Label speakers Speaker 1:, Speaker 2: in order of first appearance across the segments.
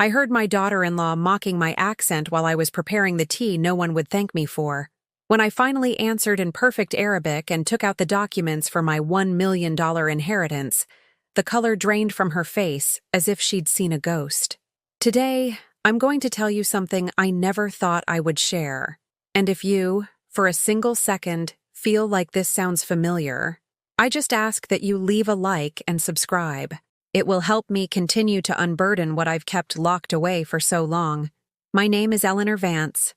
Speaker 1: I heard my daughter-in-law mocking my accent while I was preparing the tea no one would thank me for. When I finally answered in perfect Arabic and took out the documents for my $1 million inheritance, the color drained from her face as if she'd seen a ghost. Today, I'm going to tell you something I never thought I would share. And if you, for a single second, feel like this sounds familiar, I just ask that you leave a like and subscribe. It will help me continue to unburden what I've kept locked away for so long. My name is Eleanor Vance.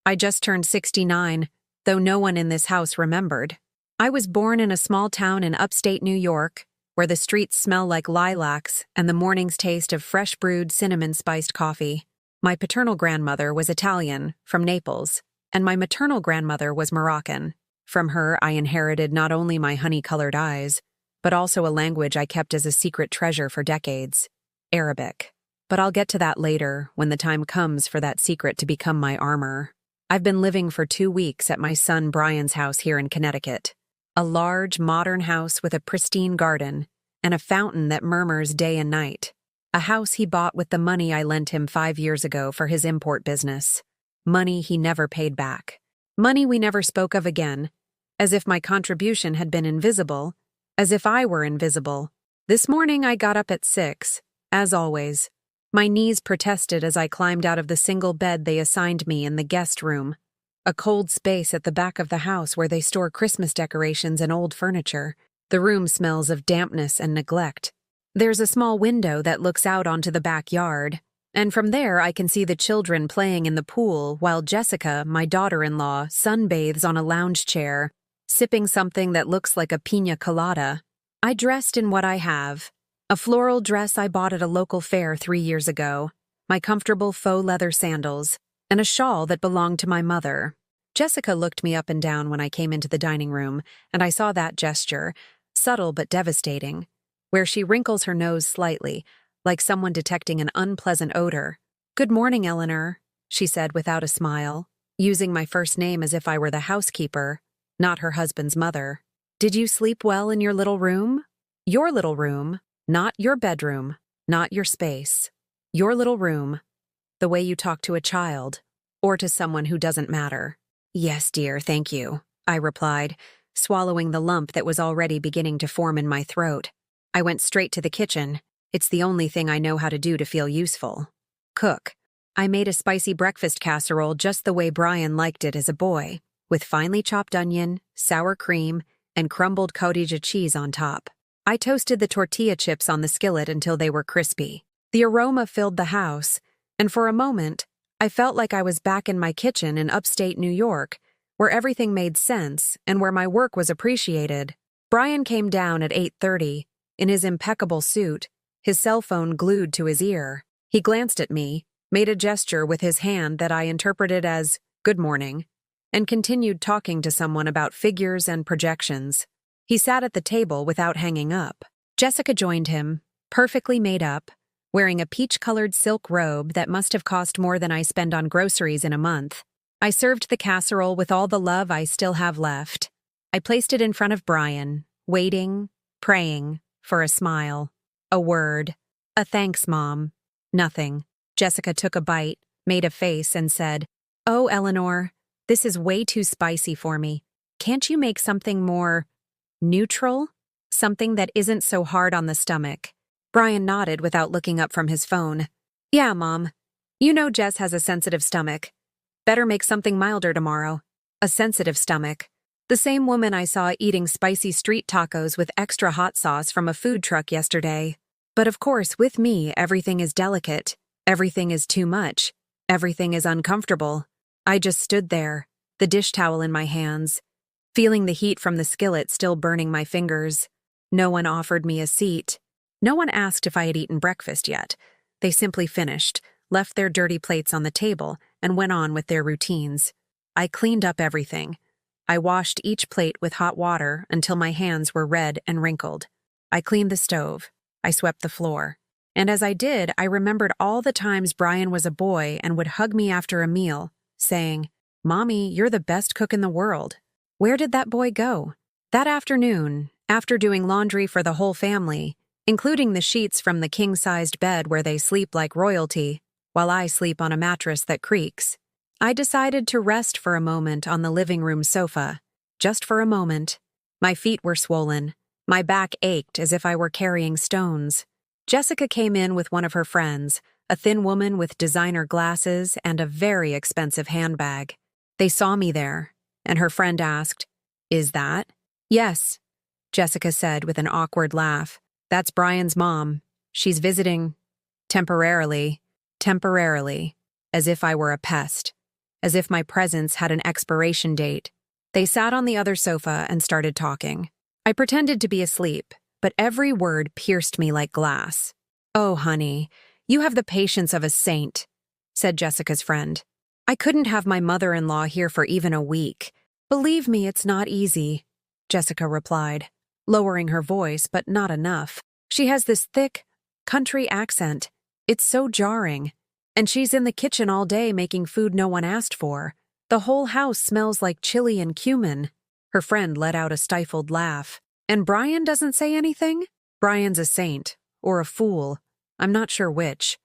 Speaker 1: I just turned 69, though no one in this house remembered. I was born in a small town in upstate New York, where the streets smell like lilacs and the mornings taste of fresh brewed cinnamon-spiced coffee. My paternal grandmother was Italian, from Naples, and my maternal grandmother was Moroccan. From her, I inherited not only my honey-colored eyes, but also a language I kept as a secret treasure for decades, Arabic. But I'll get to that later, when the time comes for that secret to become my armor. I've been living for 2 weeks at my son Brian's house here in Connecticut. A large, modern house with a pristine garden and a fountain that murmurs day and night. A house he bought with the money I lent him 5 years ago for his import business. Money he never paid back. Money we never spoke of again, as if my contribution had been invisible, as if I were invisible. This morning I got up at 6, as always. My knees protested as I climbed out of the single bed they assigned me in the guest room, a cold space at the back of the house where they store Christmas decorations and old furniture. The room smells of dampness and neglect. There's a small window that looks out onto the backyard, and from there I can see the children playing in the pool while Jessica, my daughter-in-law, sunbathes on a lounge chair, sipping something that looks like a piña colada. I dressed in what I have. A floral dress I bought at a local fair 3 years ago, my comfortable faux leather sandals, and a shawl that belonged to my mother. Jessica looked me up and down when I came into the dining room, and I saw that gesture, subtle but devastating, where she wrinkles her nose slightly, like someone detecting an unpleasant odor. "Good morning, Eleanor," she said without a smile, using my first name as if I were the housekeeper, not her husband's mother. "Did you sleep well in your little room?" Your little room. Not your bedroom, not your space. Your little room, the way you talk to a child, or to someone who doesn't matter. "Yes, dear, thank you," I replied, swallowing the lump that was already beginning to form in my throat. I went straight to the kitchen. It's the only thing I know how to do to feel useful. Cook. I made a spicy breakfast casserole just the way Brian liked it as a boy, with finely chopped onion, sour cream, and crumbled cottage cheese on top. I toasted the tortilla chips on the skillet until they were crispy. The aroma filled the house, and for a moment, I felt like I was back in my kitchen in upstate New York, where everything made sense and where my work was appreciated. Brian came down at 8:30, in his impeccable suit, his cell phone glued to his ear. He glanced at me, made a gesture with his hand that I interpreted as, "Good morning," and continued talking to someone about figures and projections. He sat at the table without hanging up. Jessica joined him, perfectly made up, wearing a peach-colored silk robe that must have cost more than I spend on groceries in a month. I served the casserole with all the love I still have left. I placed it in front of Brian, waiting, praying, for a smile. A word. A "thanks, Mom." Nothing. Jessica took a bite, made a face, and said, "Oh, Eleanor, this is way too spicy for me. Can't you make something more neutral? Something that isn't so hard on the stomach?" Brian nodded without looking up from his phone. "Yeah, Mom. You know Jess has a sensitive stomach. Better make something milder tomorrow." A sensitive stomach. The same woman I saw eating spicy street tacos with extra hot sauce from a food truck yesterday. But of course, with me, everything is delicate. Everything is too much. Everything is uncomfortable. I just stood there, the dish towel in my hands, feeling the heat from the skillet still burning my fingers. No one offered me a seat. No one asked if I had eaten breakfast yet. They simply finished, left their dirty plates on the table, and went on with their routines. I cleaned up everything. I washed each plate with hot water until my hands were red and wrinkled. I cleaned the stove. I swept the floor. And as I did, I remembered all the times Brian was a boy and would hug me after a meal, saying, "Mommy, you're the best cook in the world." Where did that boy go? That afternoon, after doing laundry for the whole family, including the sheets from the king-sized bed where they sleep like royalty, while I sleep on a mattress that creaks. I decided to rest for a moment on the living room sofa. Just for a moment. My feet were swollen. My back ached as if I were carrying stones. Jessica came in with one of her friends, a thin woman with designer glasses and a very expensive handbag. They saw me there, and her friend asked, "Is that?" "Yes," Jessica said with an awkward laugh. "That's Brian's mom. She's visiting temporarily, as if I were a pest, as if my presence had an expiration date." They sat on the other sofa and started talking. I pretended to be asleep, but every word pierced me like glass. "Oh, honey, you have the patience of a saint," said Jessica's friend. "I couldn't have my mother-in-law here for even a week. Believe me, it's not easy," Jessica replied, lowering her voice, but not enough. "She has this thick, country accent. It's so jarring. And she's in the kitchen all day making food no one asked for. The whole house smells like chili and cumin." Her friend let out a stifled laugh. "And Brian doesn't say anything?" "Brian's a saint, or a fool. I'm not sure which.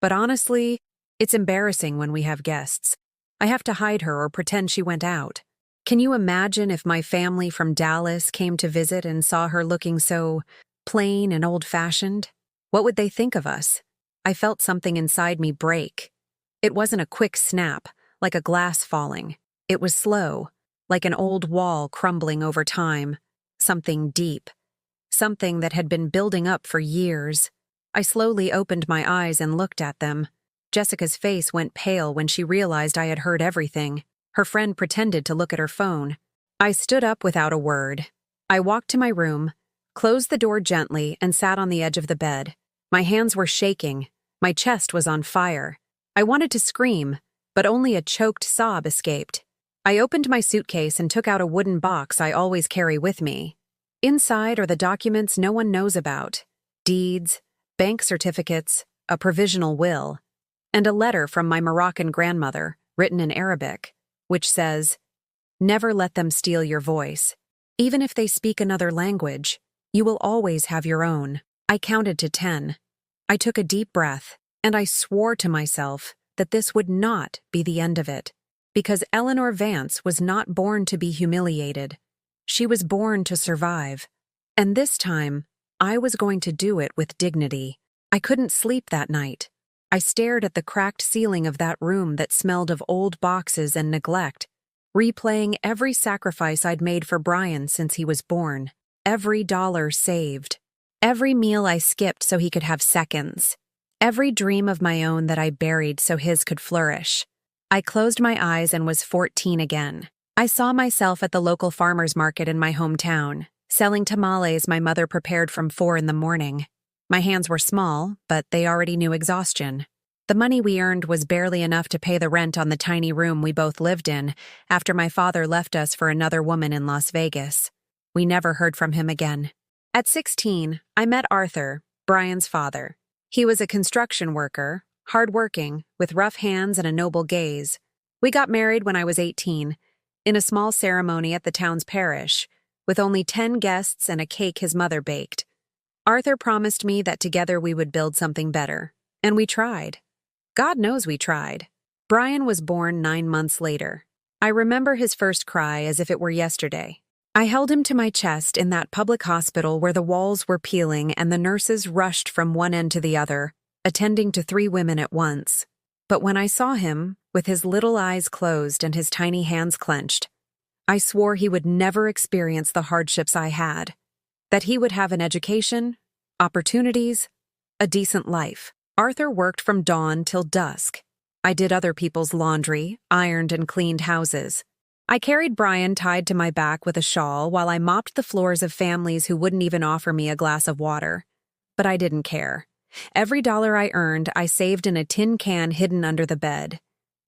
Speaker 1: But honestly, it's embarrassing when we have guests. I have to hide her or pretend she went out. Can you imagine if my family from Dallas came to visit and saw her looking so plain and old-fashioned? What would they think of us?" I felt something inside me break. It wasn't a quick snap, like a glass falling. It was slow, like an old wall crumbling over time. Something deep. Something that had been building up for years. I slowly opened my eyes and looked at them. Jessica's face went pale when she realized I had heard everything. Her friend pretended to look at her phone. I stood up without a word. I walked to my room, closed the door gently, and sat on the edge of the bed. My hands were shaking. My chest was on fire. I wanted to scream, but only a choked sob escaped. I opened my suitcase and took out a wooden box I always carry with me. Inside are the documents no one knows about: deeds, bank certificates, a provisional will, and a letter from my Moroccan grandmother, written in Arabic, which says, "Never let them steal your voice. Even if they speak another language, you will always have your own." I counted to 10. I took a deep breath, and I swore to myself that this would not be the end of it, because Eleanor Vance was not born to be humiliated. She was born to survive. And this time, I was going to do it with dignity. I couldn't sleep that night. I stared at the cracked ceiling of that room that smelled of old boxes and neglect, replaying every sacrifice I'd made for Brian since he was born, every dollar saved, every meal I skipped so he could have seconds, every dream of my own that I buried so his could flourish. I closed my eyes and was 14 again. I saw myself at the local farmer's market in my hometown, selling tamales my mother prepared from 4 in the morning. My hands were small, but they already knew exhaustion. The money we earned was barely enough to pay the rent on the tiny room we both lived in after my father left us for another woman in Las Vegas. We never heard from him again. At 16, I met Arthur, Brian's father. He was a construction worker, hardworking, with rough hands and a noble gaze. We got married when I was 18, in a small ceremony at the town's parish, with only 10 guests and a cake his mother baked. Arthur promised me that together we would build something better, and we tried. God knows we tried. Brian was born 9 months later. I remember his first cry as if it were yesterday. I held him to my chest in that public hospital where the walls were peeling and the nurses rushed from one end to the other, attending to 3 women at once. But when I saw him, with his little eyes closed and his tiny hands clenched, I swore he would never experience the hardships I had, that he would have an education, opportunities, a decent life. Arthur worked from dawn till dusk. I did other people's laundry, ironed and cleaned houses. I carried Brian tied to my back with a shawl while I mopped the floors of families who wouldn't even offer me a glass of water. But I didn't care. Every dollar I earned, I saved in a tin can hidden under the bed.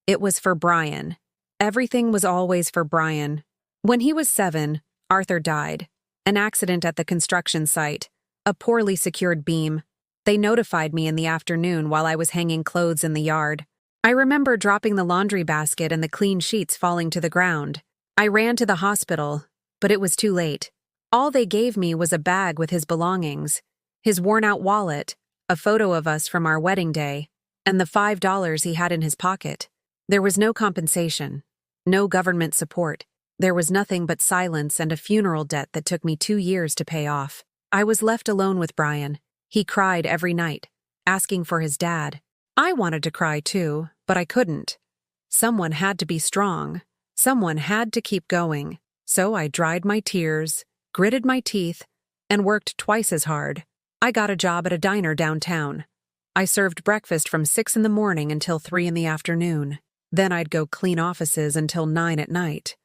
Speaker 1: It was for Brian. Everything was always for Brian. When he was 7, Arthur died. An accident at the construction site. A poorly secured beam. They notified me in the afternoon while I was hanging clothes in the yard. I remember dropping the laundry basket and the clean sheets falling to the ground. I ran to the hospital, but it was too late. All they gave me was a bag with his belongings. his worn-out wallet, a photo of us from our wedding day, and the $5 he had in his pocket. There was no compensation, no government support. There was nothing but silence and a funeral debt that took me 2 years to pay off. I was left alone with Brian. He cried every night, asking for his dad. I wanted to cry too, but I couldn't. Someone had to be strong. Someone had to keep going. So I dried my tears, gritted my teeth, and worked twice as hard. I got a job at a diner downtown. I served breakfast from 6 in the morning until 3 in the afternoon. Then I'd go clean offices until 9 at night.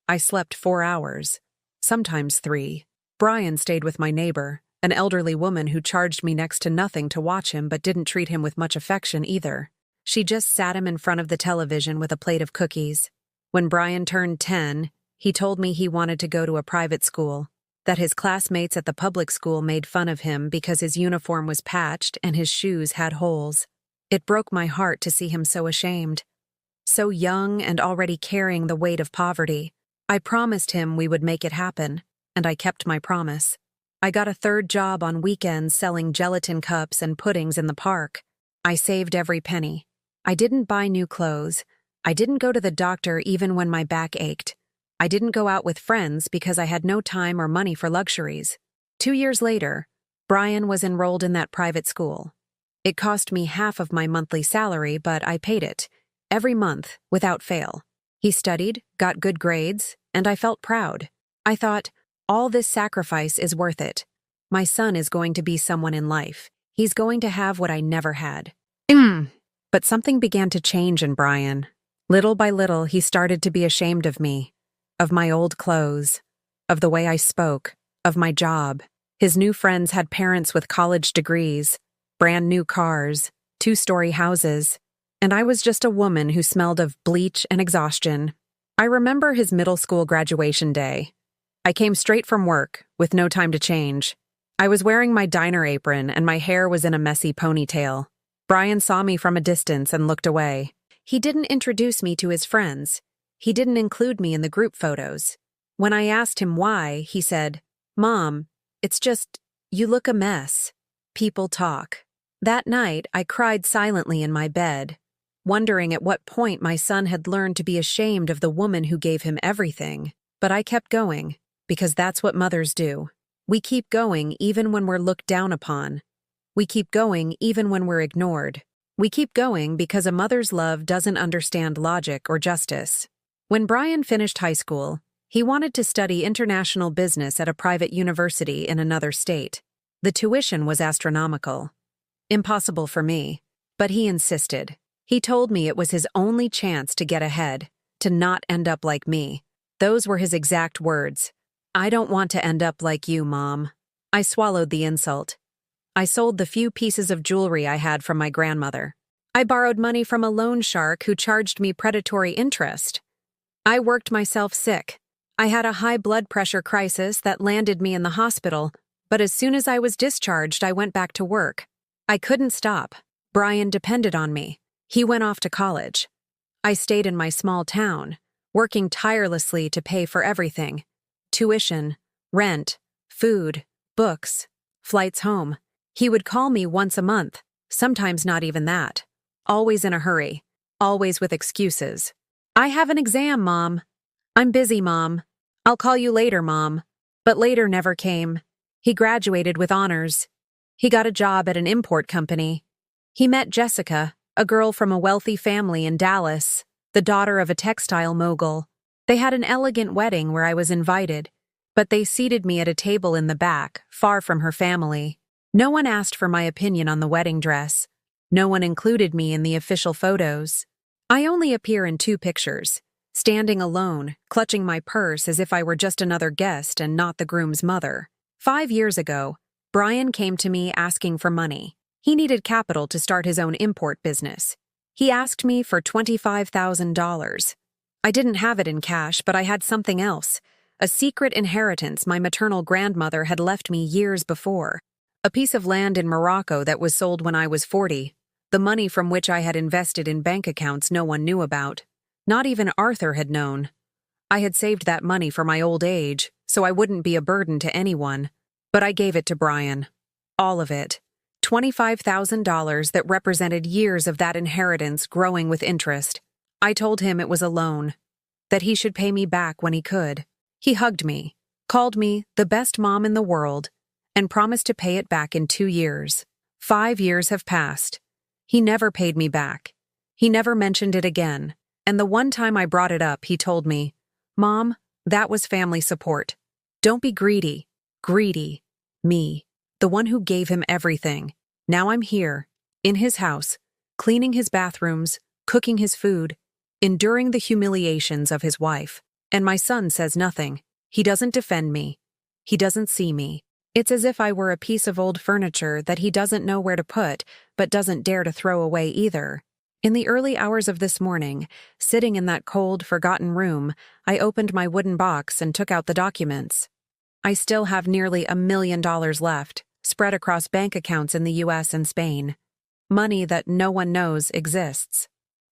Speaker 1: I slept 4 hours, sometimes 3. Brian stayed with my neighbor, an elderly woman who charged me next to nothing to watch him but didn't treat him with much affection either. She just sat him in front of the television with a plate of cookies. When Brian turned 10, he told me he wanted to go to a private school, that his classmates at the public school made fun of him because his uniform was patched and his shoes had holes. It broke my heart to see him so ashamed. So young and already carrying the weight of poverty. I promised him we would make it happen, and I kept my promise. I got a third job on weekends selling gelatin cups and puddings in the park. I saved every penny. I didn't buy new clothes. I didn't go to the doctor even when my back ached. I didn't go out with friends because I had no time or money for luxuries. 2 years later, Brian was enrolled in that private school. It cost me half of my monthly salary, but I paid it, every month, without fail. He studied, got good grades, and I felt proud. I thought, all this sacrifice is worth it. My son is going to be someone in life. He's going to have what I never had. But something began to change in Brian. Little by little, he started to be ashamed of me, of my old clothes, of the way I spoke, of my job. His new friends had parents with college degrees, brand new cars, 2-story houses, and I was just a woman who smelled of bleach and exhaustion. I remember his middle school graduation day. I came straight from work, with no time to change. I was wearing my diner apron and my hair was in a messy ponytail. Brian saw me from a distance and looked away. He didn't introduce me to his friends. He didn't include me in the group photos. When I asked him why, he said, "Mom, it's just, you look a mess. People talk." That night, I cried silently in my bed, wondering at what point my son had learned to be ashamed of the woman who gave him everything. But I kept going, because that's what mothers do. We keep going even when we're looked down upon. We keep going even when we're ignored. We keep going because a mother's love doesn't understand logic or justice. When Brian finished high school, he wanted to study international business at a private university in another state. The tuition was astronomical. Impossible for me, but he insisted. He told me it was his only chance to get ahead, to not end up like me. Those were his exact words. "I don't want to end up like you, Mom." I swallowed the insult. I sold the few pieces of jewelry I had from my grandmother. I borrowed money from a loan shark who charged me predatory interest. I worked myself sick. I had a high blood pressure crisis that landed me in the hospital, but as soon as I was discharged, I went back to work. I couldn't stop. Brian depended on me. He went off to college. I stayed in my small town, working tirelessly to pay for everything: tuition, rent, food, books, flights home. He would call me once a month, sometimes not even that. Always in a hurry, always with excuses. "I have an exam, Mom." "I'm busy, Mom." "I'll call you later, Mom." But later never came. He graduated with honors. He got a job at an import company. He met Jessica, a girl from a wealthy family in Dallas, the daughter of a textile mogul. They had an elegant wedding where I was invited, but they seated me at a table in the back, far from her family. No one asked for my opinion on the wedding dress. No one included me in the official photos. I only appear in 2 pictures, standing alone, clutching my purse as if I were just another guest and not the groom's mother. 5 years ago, Brian came to me asking for money. He needed capital to start his own import business. He asked me for $25,000. I didn't have it in cash, but I had something else, a secret inheritance my maternal grandmother had left me years before. A piece of land in Morocco that was sold when I was 40, the money from which I had invested in bank accounts no one knew about. Not even Arthur had known. I had saved that money for my old age, so I wouldn't be a burden to anyone. But I gave it to Brian. All of it. $25,000 that represented years of that inheritance growing with interest. I told him it was a loan, that he should pay me back when he could. He hugged me, called me the best mom in the world, and promised to pay it back in 2 years. 5 years have passed. He never paid me back. He never mentioned it again. And the one time I brought it up, he told me, "Mom, that was family support. Don't be greedy." Greedy. Me. The one who gave him everything. Now I'm here, in his house, cleaning his bathrooms, cooking his food, enduring the humiliations of his wife. And my son says nothing. He doesn't defend me. He doesn't see me. It's as if I were a piece of old furniture that he doesn't know where to put, but doesn't dare to throw away either. In the early hours of this morning, sitting in that cold, forgotten room, I opened my wooden box and took out the documents. I still have nearly $1 million left, spread across bank accounts in the US and Spain. Money that no one knows exists.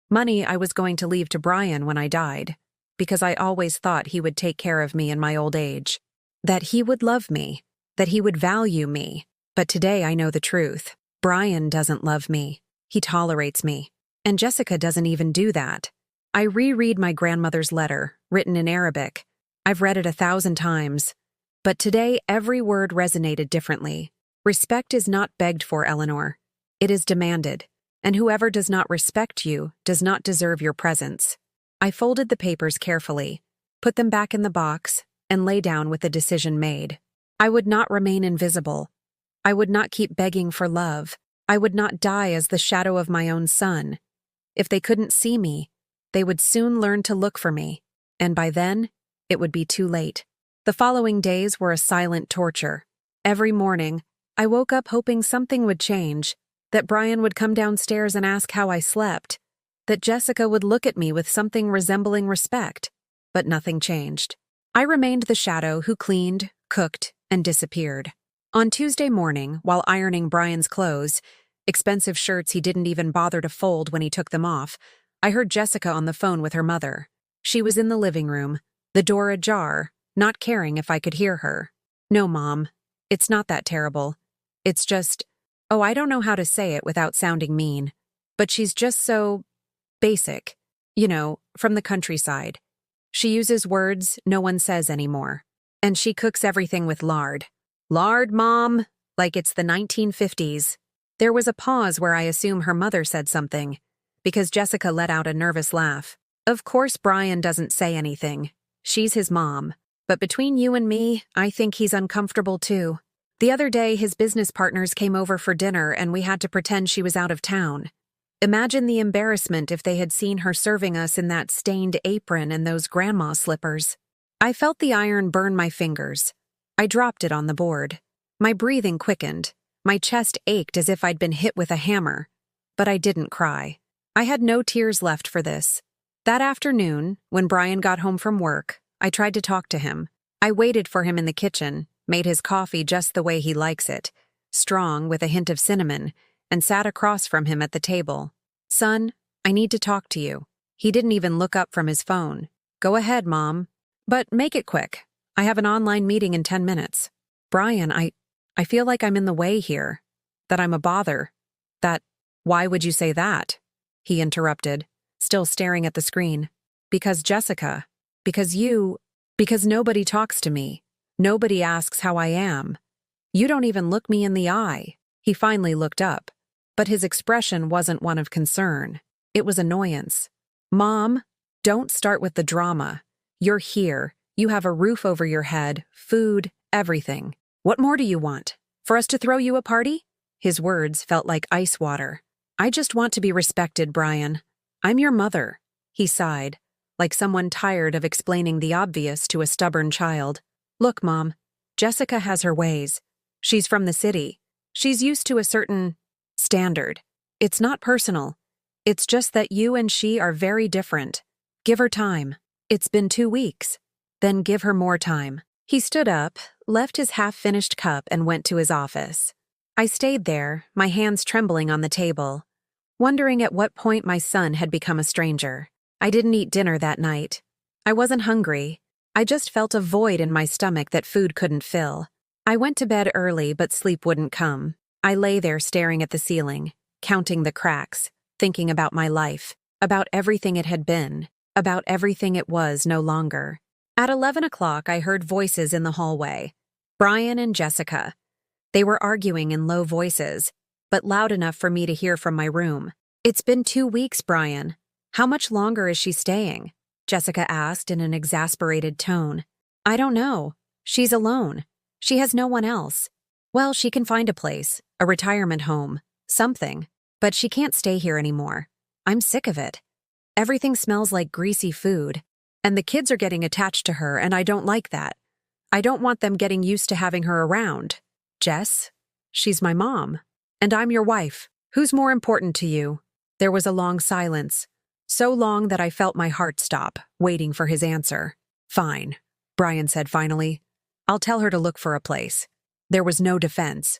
Speaker 1: Money I was going to leave to Brian when I died, because I always thought he would take care of me in my old age. That he would love me, that he would value me. But today I know the truth. Brian doesn't love me. He tolerates me. And Jessica doesn't even do that. I reread my grandmother's letter, written in Arabic. I've read it 1,000 times. But today every word resonated differently. Respect is not begged for, Eleanor. It is demanded. And whoever does not respect you does not deserve your presence. I folded the papers carefully, put them back in the box, and lay down with the decision made. I would not remain invisible. I would not keep begging for love. I would not die as the shadow of my own son. If they couldn't see me, they would soon learn to look for me, and by then, it would be too late. The following days were a silent torture. Every morning, I woke up hoping something would change, that Brian would come downstairs and ask how I slept, that Jessica would look at me with something resembling respect, but nothing changed. I remained the shadow who cleaned, cooked, and disappeared. On Tuesday morning, while ironing Brian's clothes, expensive shirts he didn't even bother to fold when he took them off, I heard Jessica on the phone with her mother. She was in the living room, the door ajar, not caring if I could hear her. "No, Mom, it's not that terrible. It's just, oh, I don't know how to say it without sounding mean, but she's just so basic, you know, from the countryside. She uses words no one says anymore. And she cooks everything with lard. Lard, Mom, like it's the 1950s. There was a pause where I assume her mother said something, because Jessica let out a nervous laugh. Of course Brian doesn't say anything. She's his mom. But between you and me, I think he's uncomfortable too. The other day, his business partners came over for dinner and we had to pretend she was out of town. Imagine the embarrassment if they had seen her serving us in that stained apron and those grandma slippers. I felt the iron burn my fingers. I dropped it on the board. My breathing quickened. My chest ached as if I'd been hit with a hammer. But I didn't cry. I had no tears left for this. That afternoon, when Brian got home from work, I tried to talk to him. I waited for him in the kitchen, made his coffee just the way he likes it, strong with a hint of cinnamon, and sat across from him at the table. "Son, I need to talk to you." He didn't even look up from his phone. "Go ahead, Mom. But make it quick. I have an online meeting in 10 minutes. Brian, I feel like I'm in the way here. That I'm a bother. Why would you say that?" He interrupted, still staring at the screen. "Because Jessica. Because nobody talks to me. Nobody asks how I am. You don't even look me in the eye." He finally looked up, but his expression wasn't one of concern. It was annoyance. "Mom, don't start with the drama. You're here. You have a roof over your head, food, everything. What more do you want? For us to throw you a party?" His words felt like ice water. "I just want to be respected, Brian. I'm your mother." He sighed, like someone tired of explaining the obvious to a stubborn child. "Look, Mom, Jessica has her ways. She's from the city. She's used to a certain standard. It's not personal. It's just that you and she are very different. Give her time. It's been 2 weeks. Then give her more time." He stood up, left his half-finished cup, and went to his office. I stayed there, my hands trembling on the table, wondering at what point my son had become a stranger. I didn't eat dinner that night. I wasn't hungry. I just felt a void in my stomach that food couldn't fill. I went to bed early, but sleep wouldn't come. I lay there staring at the ceiling, counting the cracks, thinking about my life, about everything it had been, about everything it was no longer. At 11 o'clock, I heard voices in the hallway. Brian and Jessica. They were arguing in low voices, but loud enough for me to hear from my room. "It's been 2 weeks, Brian. How much longer is she staying?" Jessica asked in an exasperated tone. "I don't know. She's alone. She has no one else. Well, she can find a place, a retirement home, something. But she can't stay here anymore. I'm sick of it. Everything smells like greasy food. And the kids are getting attached to her, and I don't like that. I don't want them getting used to having her around. Jess, she's my mom. And I'm your wife. Who's more important to you?" There was a long silence. So long that I felt my heart stop, waiting for his answer. "Fine," Brian said finally. "I'll tell her to look for a place." There was no defense.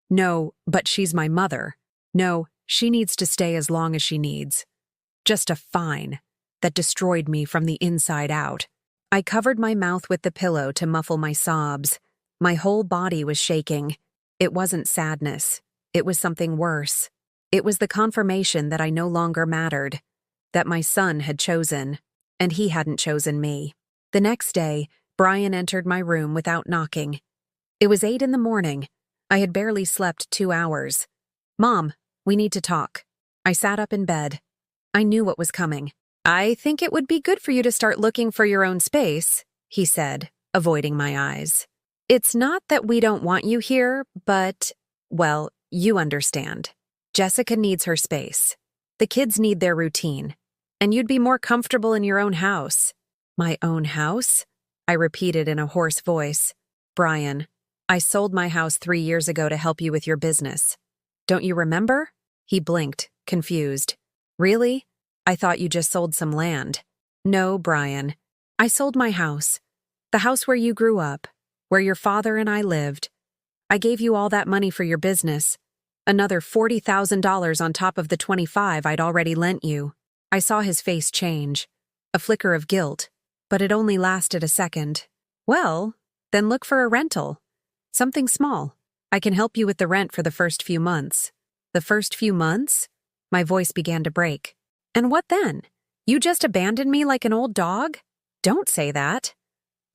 Speaker 1: "No, but she's my mother. No, she needs to stay as long as she needs." Just a fine that destroyed me from the inside out. I covered my mouth with the pillow to muffle my sobs. My whole body was shaking. It wasn't sadness. It was something worse. It was the confirmation that I no longer mattered, that my son had chosen, and he hadn't chosen me. The next day, Brian entered my room without knocking. It was 8 in the morning. I had barely slept 2 hours. "Mom, we need to talk." I sat up in bed. I knew what was coming. "I think it would be good for you to start looking for your own space," he said, avoiding my eyes. "It's not that we don't want you here, but, well, you understand. Jessica needs her space. The kids need their routine. And you'd be more comfortable in your own house." "My own house?" I repeated in a hoarse voice. "Brian, I sold my house 3 years ago to help you with your business. Don't you remember?" He blinked, confused. "Really? I thought you just sold some land." "No, Brian. I sold my house. The house where you grew up, where your father and I lived. I gave you all that money for your business. Another $40,000 on top of the 25 I'd already lent you." I saw his face change, a flicker of guilt, but it only lasted a second. "Well, then look for a rental. Something small. I can help you with the rent for the first few months." "The first few months?" My voice began to break. "And what then? You just abandon me like an old dog? Don't say that."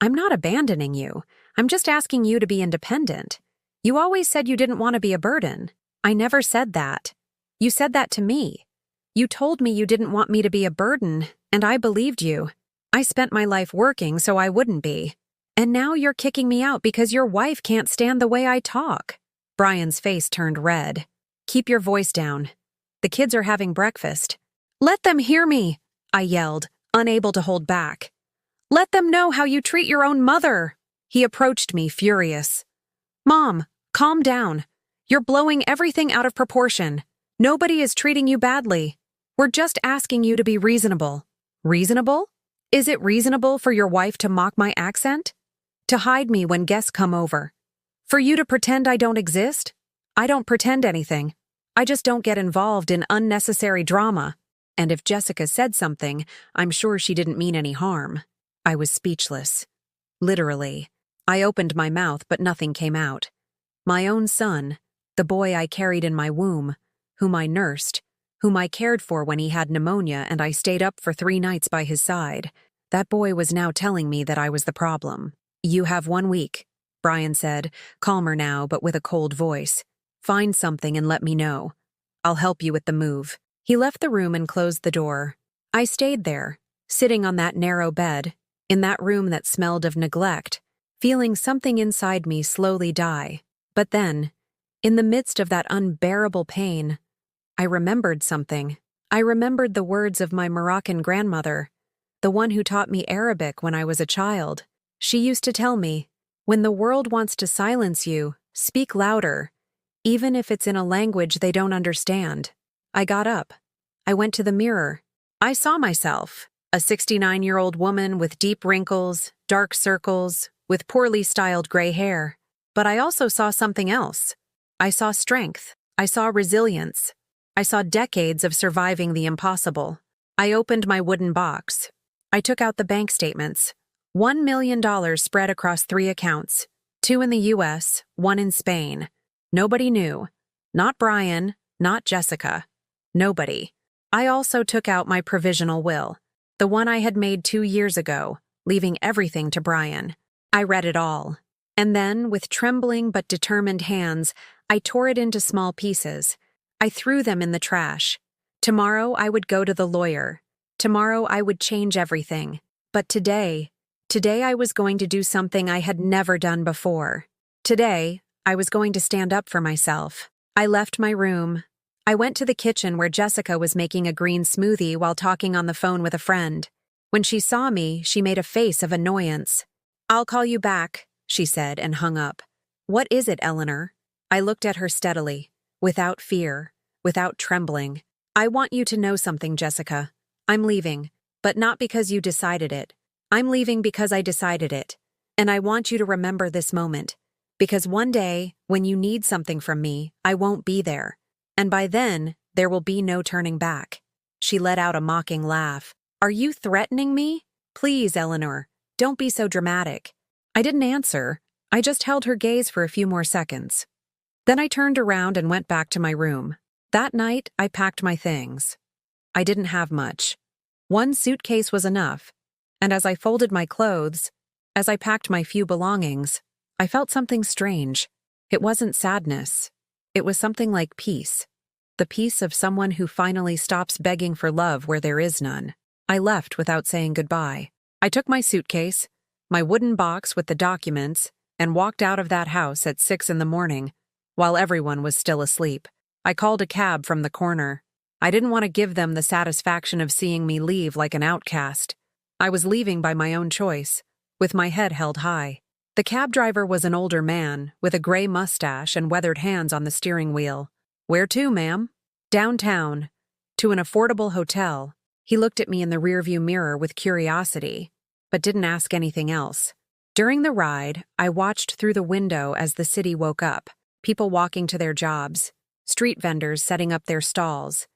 Speaker 1: "I'm not abandoning you. I'm just asking you to be independent. You always said you didn't want to be a burden." "I never said that. You said that to me. You told me you didn't want me to be a burden, and I believed you. I spent my life working so I wouldn't be. And now you're kicking me out because your wife can't stand the way I talk." Brian's face turned red. "Keep your voice down. The kids are having breakfast." "Let them hear me," I yelled, unable to hold back. "Let them know how you treat your own mother." He approached me, furious. "Mom, calm down. You're blowing everything out of proportion. Nobody is treating you badly. We're just asking you to be reasonable." "Reasonable? Is it reasonable for your wife to mock my accent? To hide me when guests come over? For you to pretend I don't exist? I don't pretend anything. I just don't get involved in unnecessary drama. And if Jessica said something, I'm sure she didn't mean any harm." I was speechless. Literally. I opened my mouth, but nothing came out. My own son, the boy I carried in my womb, whom I nursed, whom I cared for when he had pneumonia and I stayed up for 3 nights by his side, that boy was now telling me that I was the problem. "You have 1 week," Brian said, calmer now but with a cold voice. "Find something and let me know. I'll help you with the move." He left the room and closed the door. I stayed there, sitting on that narrow bed, in that room that smelled of neglect, feeling something inside me slowly die. But then, in the midst of that unbearable pain, I remembered something. I remembered the words of my Moroccan grandmother, the one who taught me Arabic when I was a child. She used to tell me, "When the world wants to silence you, speak louder, even if it's in a language they don't understand." I got up. I went to the mirror. I saw myself, a 69-year-old woman with deep wrinkles, dark circles, with poorly styled gray hair. But I also saw something else. I saw strength. I saw resilience. I saw decades of surviving the impossible. I opened my wooden box. I took out the bank statements. $1 million spread across 3 accounts, 2 in the US, 1 in Spain. Nobody knew. Not Brian, not Jessica. Nobody. I also took out my provisional will, the one I had made 2 years ago, leaving everything to Brian. I read it all. And then, with trembling but determined hands, I tore it into small pieces. I threw them in the trash. Tomorrow I would go to the lawyer. Tomorrow I would change everything. But today I was going to do something I had never done before. Today, I was going to stand up for myself. I left my room. I went to the kitchen where Jessica was making a green smoothie while talking on the phone with a friend. When she saw me, she made a face of annoyance. "I'll call you back," she said and hung up. "What is it, Eleanor?" I looked at her steadily, without fear, without trembling. "I want you to know something, Jessica. I'm leaving, but not because you decided it. I'm leaving because I decided it. And I want you to remember this moment. Because one day, when you need something from me, I won't be there. And by then, there will be no turning back." She let out a mocking laugh. "Are you threatening me? Please, Eleanor, don't be so dramatic." I didn't answer. I just held her gaze for a few more seconds. Then I turned around and went back to my room. That night, I packed my things. I didn't have much. One suitcase was enough. And as I folded my clothes, as I packed my few belongings, I felt something strange. It wasn't sadness. It was something like peace. The peace of someone who finally stops begging for love where there is none. I left without saying goodbye. I took my suitcase, my wooden box with the documents, and walked out of that house at 6 in the morning, while everyone was still asleep. I called a cab from the corner. I didn't want to give them the satisfaction of seeing me leave like an outcast. I was leaving by my own choice, with my head held high. The cab driver was an older man, with a gray mustache and weathered hands on the steering wheel. "Where to, ma'am?" "Downtown. To an affordable hotel." He looked at me in the rearview mirror with curiosity, but didn't ask anything else. During the ride, I watched through the window as the city woke up. People walking to their jobs, street vendors setting up their stalls,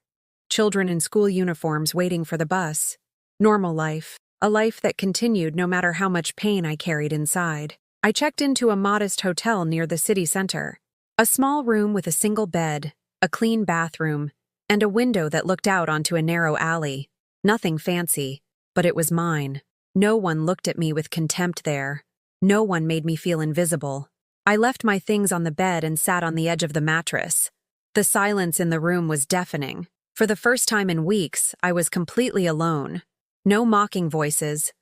Speaker 1: children in school uniforms waiting for the bus. Normal life, a life that continued no matter how much pain I carried inside. I checked into a modest hotel near the city center. A small room with a single bed, a clean bathroom, and a window that looked out onto a narrow alley. Nothing fancy, but it was mine. No one looked at me with contempt there. No one made me feel invisible. I left my things on the bed and sat on the edge of the mattress. The silence in the room was deafening. For the first time in weeks, I was completely alone. No mocking voices.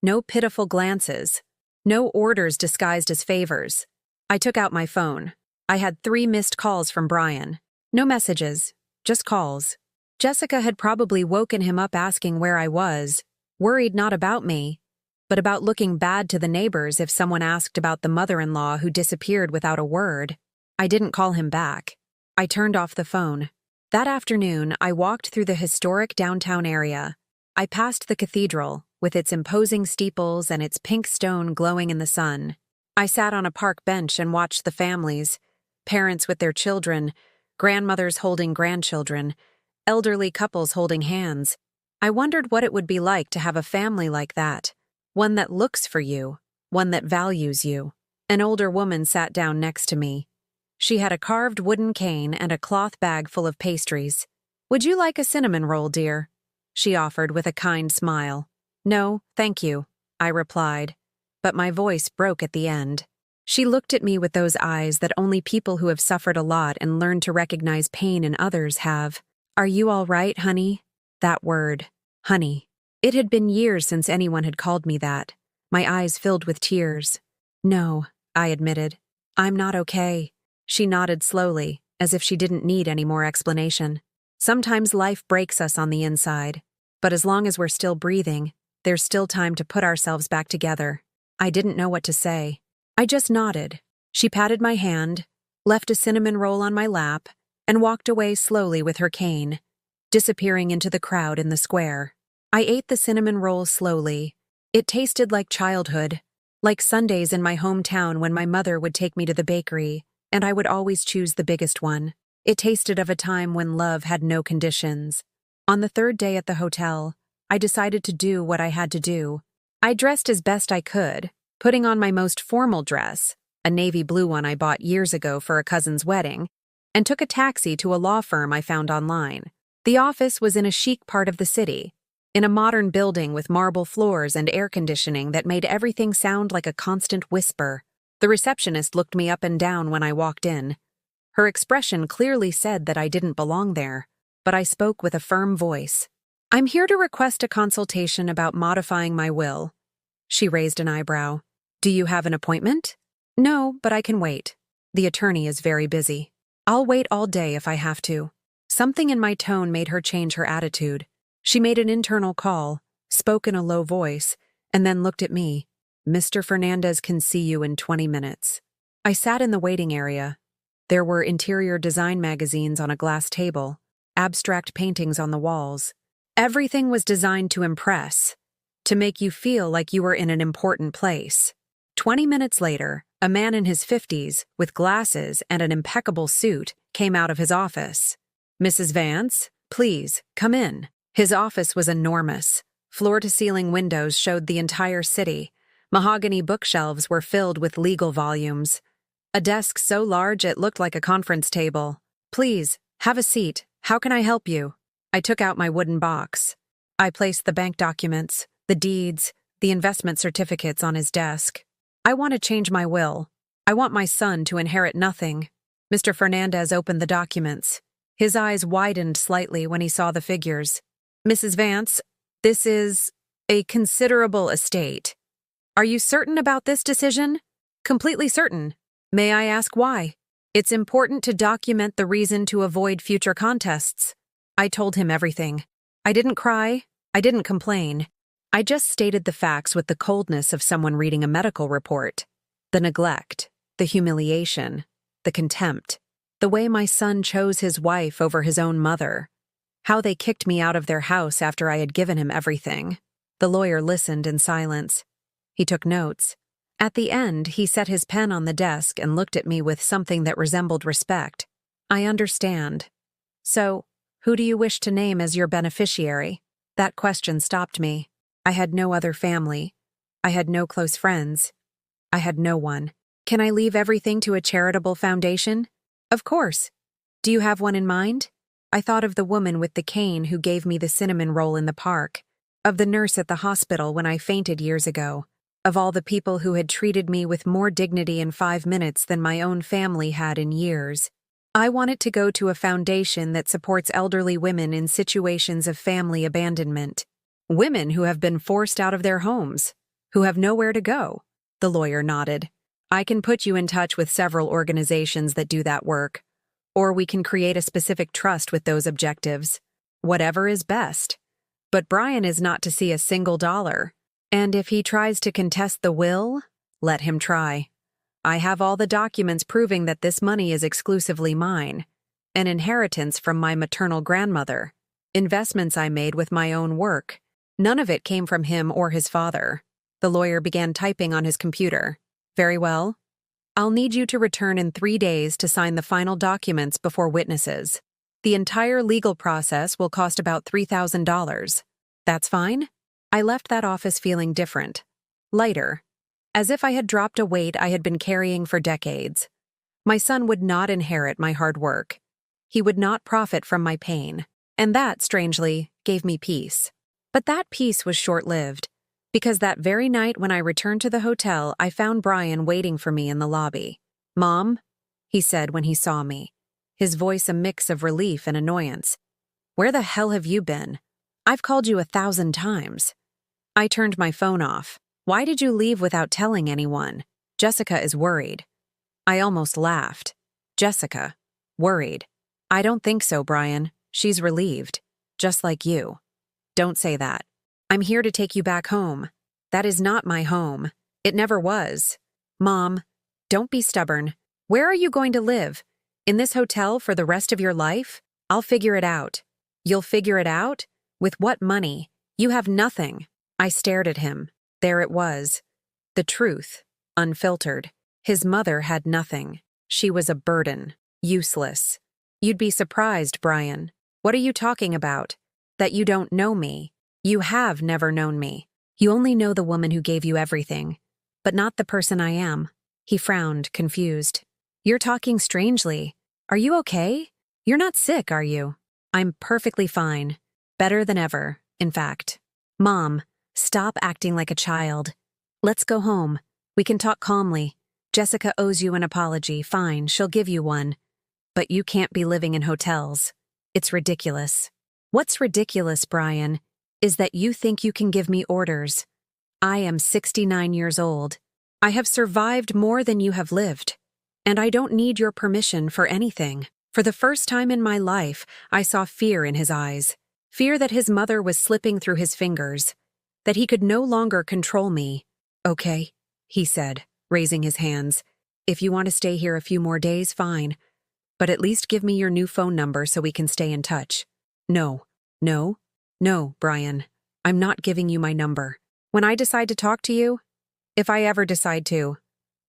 Speaker 1: No pitiful glances. No orders disguised as favors. I took out my phone. I had 3 missed calls from Brian. No messages, just calls. Jessica had probably woken him up asking where I was, worried not about me, but about looking bad to the neighbors if someone asked about the mother-in-law who disappeared without a word. I didn't call him back. I turned off the phone. That afternoon, I walked through the historic downtown area. I passed the cathedral, with its imposing steeples and its pink stone glowing in the sun. I sat on a park bench and watched the families, parents with their children, grandmothers holding grandchildren, elderly couples holding hands. I wondered what it would be like to have a family like that, one that looks for you, one that values you. An older woman sat down next to me. She had a carved wooden cane and a cloth bag full of pastries. "Would you like a cinnamon roll, dear?" she offered with a kind smile. "No, thank you," I replied, but my voice broke at the end. She looked at me with those eyes that only people who have suffered a lot and learned to recognize pain in others have. "Are you all right, honey?" That word, honey. It had been years since anyone had called me that. My eyes filled with tears. "No," I admitted. "I'm not okay." She nodded slowly, as if she didn't need any more explanation. Sometimes life breaks us on the inside, but as long as we're still breathing, there's still time to put ourselves back together. I didn't know what to say. I just nodded. She patted my hand, left a cinnamon roll on my lap, and walked away slowly with her cane, disappearing into the crowd in the square. I ate the cinnamon roll slowly. It tasted like childhood, like Sundays in my hometown when my mother would take me to the bakery, and I would always choose the biggest one. It tasted of a time when love had no conditions. On the 3rd day at the hotel, I decided to do what I had to do. I dressed as best I could, putting on my most formal dress, a navy blue one I bought years ago for a cousin's wedding, and took a taxi to a law firm I found online. The office was in a chic part of the city, in a modern building with marble floors and air conditioning that made everything sound like a constant whisper. The receptionist looked me up and down when I walked in. Her expression clearly said that I didn't belong there, but I spoke with a firm voice. "I'm here to request a consultation about modifying my will." She raised an eyebrow. "Do you have an appointment?" "No, but I can wait. The attorney is very busy." "I'll wait all day if I have to." Something in my tone made her change her attitude. She made an internal call, spoke in a low voice, and then looked at me. "Mr. Fernandez can see you in 20 minutes. I sat in the waiting area. There were interior design magazines on a glass table, abstract paintings on the walls. Everything was designed to impress, to make you feel like you were in an important place. 20 minutes later, a man in his 50s, with glasses and an impeccable suit, came out of his office. "Mrs. Vance, please, come in." His office was enormous. Floor-to-ceiling windows showed the entire city. Mahogany bookshelves were filled with legal volumes. A desk so large it looked like a conference table. "Please, have a seat. How can I help you?" I took out my wooden box. I placed the bank documents, the deeds, the investment certificates on his desk. "I want to change my will. I want my son to inherit nothing." Mr. Fernandez opened the documents. His eyes widened slightly when he saw the figures. "Mrs. Vance, this is a considerable estate. Are you certain about this decision?" "Completely certain." "May I ask why?" "It's important to document the reason to avoid future contests." I told him everything. I didn't cry. I didn't complain. I just stated the facts with the coldness of someone reading a medical report. The neglect, the humiliation, the contempt, the way my son chose his wife over his own mother, how they kicked me out of their house after I had given him everything. The lawyer listened in silence. He took notes. At the end, he set his pen on the desk and looked at me with something that resembled respect. "I understand. So, who do you wish to name as your beneficiary?" That question stopped me. I had no other family. I had no close friends. I had no one. "Can I leave everything to a charitable foundation?" "Of course. Do you have one in mind?" I thought of the woman with the cane who gave me the cinnamon roll in the park, of the nurse at the hospital when I fainted years ago, of all the people who had treated me with more dignity in 5 minutes than my own family had in years. I want it to go to a foundation that supports elderly women in situations of family abandonment. Women who have been forced out of their homes, who have nowhere to go. The lawyer nodded. "I can put you in touch with several organizations that do that work. Or we can create a specific trust with those objectives. Whatever is best. But Brian is not to see a single dollar. And if he tries to contest the will, let him try. I have all the documents proving that this money is exclusively mine. An inheritance from my maternal grandmother. Investments I made with my own work. None of it came from him or his father." The lawyer began typing on his computer. "Very well. I'll need you to return in 3 days to sign the final documents before witnesses. The entire legal process will cost about $3,000. That's fine?" I left that office feeling different. Lighter. As if I had dropped a weight I had been carrying for decades. My son would not inherit my hard work. He would not profit from my pain. And that, strangely, gave me peace. But that peace was short-lived, because that very night when I returned to the hotel, I found Brian waiting for me in the lobby. "Mom," he said when he saw me, his voice a mix of relief and annoyance. "Where the hell have you been? I've called you 1,000 times." I turned my phone off. "Why did you leave without telling anyone? Jessica is worried." I almost laughed. Jessica. Worried. "I don't think so, Brian. She's relieved. Just like you." "Don't say that. I'm here to take you back home. That is not my home. It never was." "Mom, don't be stubborn. Where are you going to live? In this hotel for the rest of your life? I'll figure it out." "You'll figure it out? With what money? You have nothing." I stared at him. There it was. The truth, unfiltered. His mother had nothing. She was a burden. Useless. "You'd be surprised, Brian." "What are you talking about?" "That you don't know me. You have never known me. You only know the woman who gave you everything, but not the person I am." He frowned, confused. "You're talking strangely. Are you okay? You're not sick, are you? I'm perfectly fine. Better than ever, in fact. Mom, stop acting like a child. Let's go home. We can talk calmly. Jessica owes you an apology. Fine, she'll give you one. But you can't be living in hotels. It's ridiculous. What's ridiculous, Brian, is that you think you can give me orders. I am 69 years old. I have survived more than you have lived. And I don't need your permission for anything. For the first time in my life, I saw fear in his eyes. Fear that his mother was slipping through his fingers. That he could no longer control me. Okay, he said, raising his hands. If you want to stay here a few more days, fine. But at least give me your new phone number so we can stay in touch. No, Brian. I'm not giving you my number. When I decide to talk to you, if I ever decide to,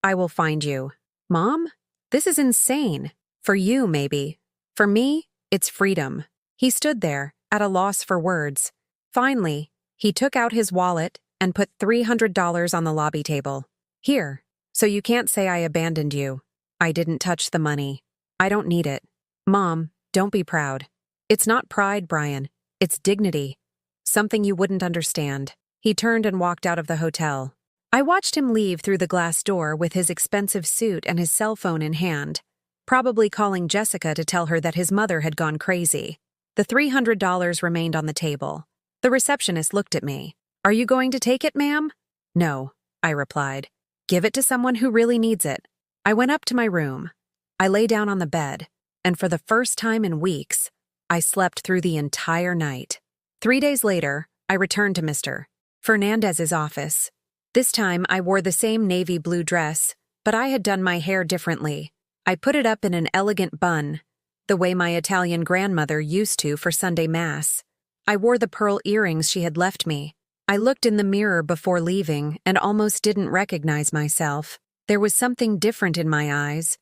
Speaker 1: I will find you. Mom? This is insane. For you, maybe. For me, it's freedom. He stood there, at a loss for words. Finally, he took out his wallet and put $300 on the lobby table. Here, so you can't say I abandoned you. I didn't touch the money. I don't need it. Mom, don't be proud. It's not pride, Brian. It's dignity. Something you wouldn't understand. He turned and walked out of the hotel. I watched him leave through the glass door with his expensive suit and his cell phone in hand, probably calling Jessica to tell her that his mother had gone crazy. The $300 remained on the table. The receptionist looked at me. Are you going to take it, ma'am? No, I replied. Give it to someone who really needs it. I went up to my room. I lay down on the bed, and for the first time in weeks, I slept through the entire night. 3 days later, I returned to Mr. Fernandez's office. This time, I wore the same navy blue dress, but I had done my hair differently. I put it up in an elegant bun, the way my Italian grandmother used to for Sunday Mass. I wore the pearl earrings she had left me. I looked in the mirror before leaving and almost didn't recognize myself. There was something different in my eyes.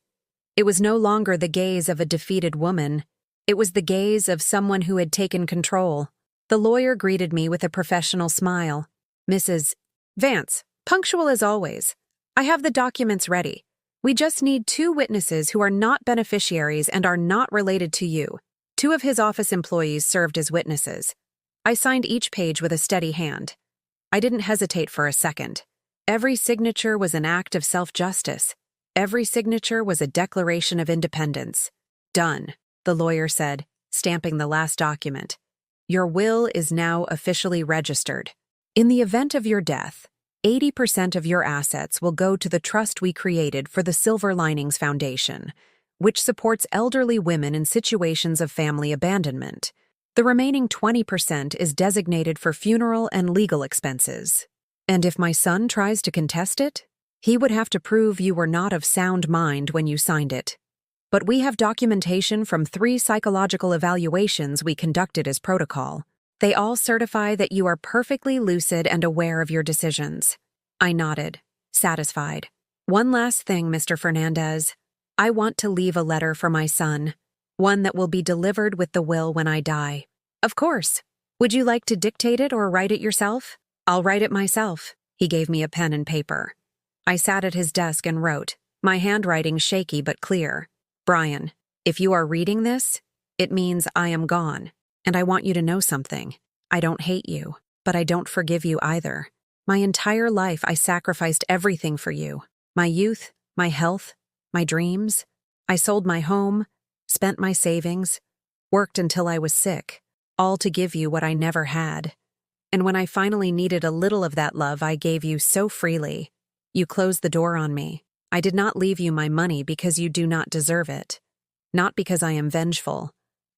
Speaker 1: It was no longer the gaze of a defeated woman. It was the gaze of someone who had taken control. The lawyer greeted me with a professional smile. Mrs. Vance, punctual as always. I have the documents ready. We just need 2 witnesses who are not beneficiaries and are not related to you. 2 of his office employees served as witnesses. I signed each page with a steady hand. I didn't hesitate for a second. Every signature was an act of self-justice. Every signature was a declaration of independence. Done, the lawyer said, stamping the last document. Your will is now officially registered. In the event of your death, 80% of your assets will go to the trust we created for the Silver Linings Foundation, which supports elderly women in situations of family abandonment. The remaining 20% is designated for funeral and legal expenses. And if my son tries to contest it, he would have to prove you were not of sound mind when you signed it. But we have documentation from 3 psychological evaluations we conducted as protocol. They all certify that you are perfectly lucid and aware of your decisions. I nodded, satisfied. One last thing, Mr. Fernandez. I want to leave a letter for my son, one that will be delivered with the will when I die. Of course. Would you like to dictate it or write it yourself? I'll write it myself. He gave me a pen and paper. I sat at his desk and wrote, my handwriting shaky but clear. Brian, if you are reading this, it means I am gone, and I want you to know something. I don't hate you, but I don't forgive you either. My entire life I sacrificed everything for you. My youth, my health, my dreams. I sold my home, spent my savings, worked until I was sick, all to give you what I never had. And when I finally needed a little of that love I gave you so freely, you closed the door on me. I did not leave you my money because you do not deserve it. Not because I am vengeful,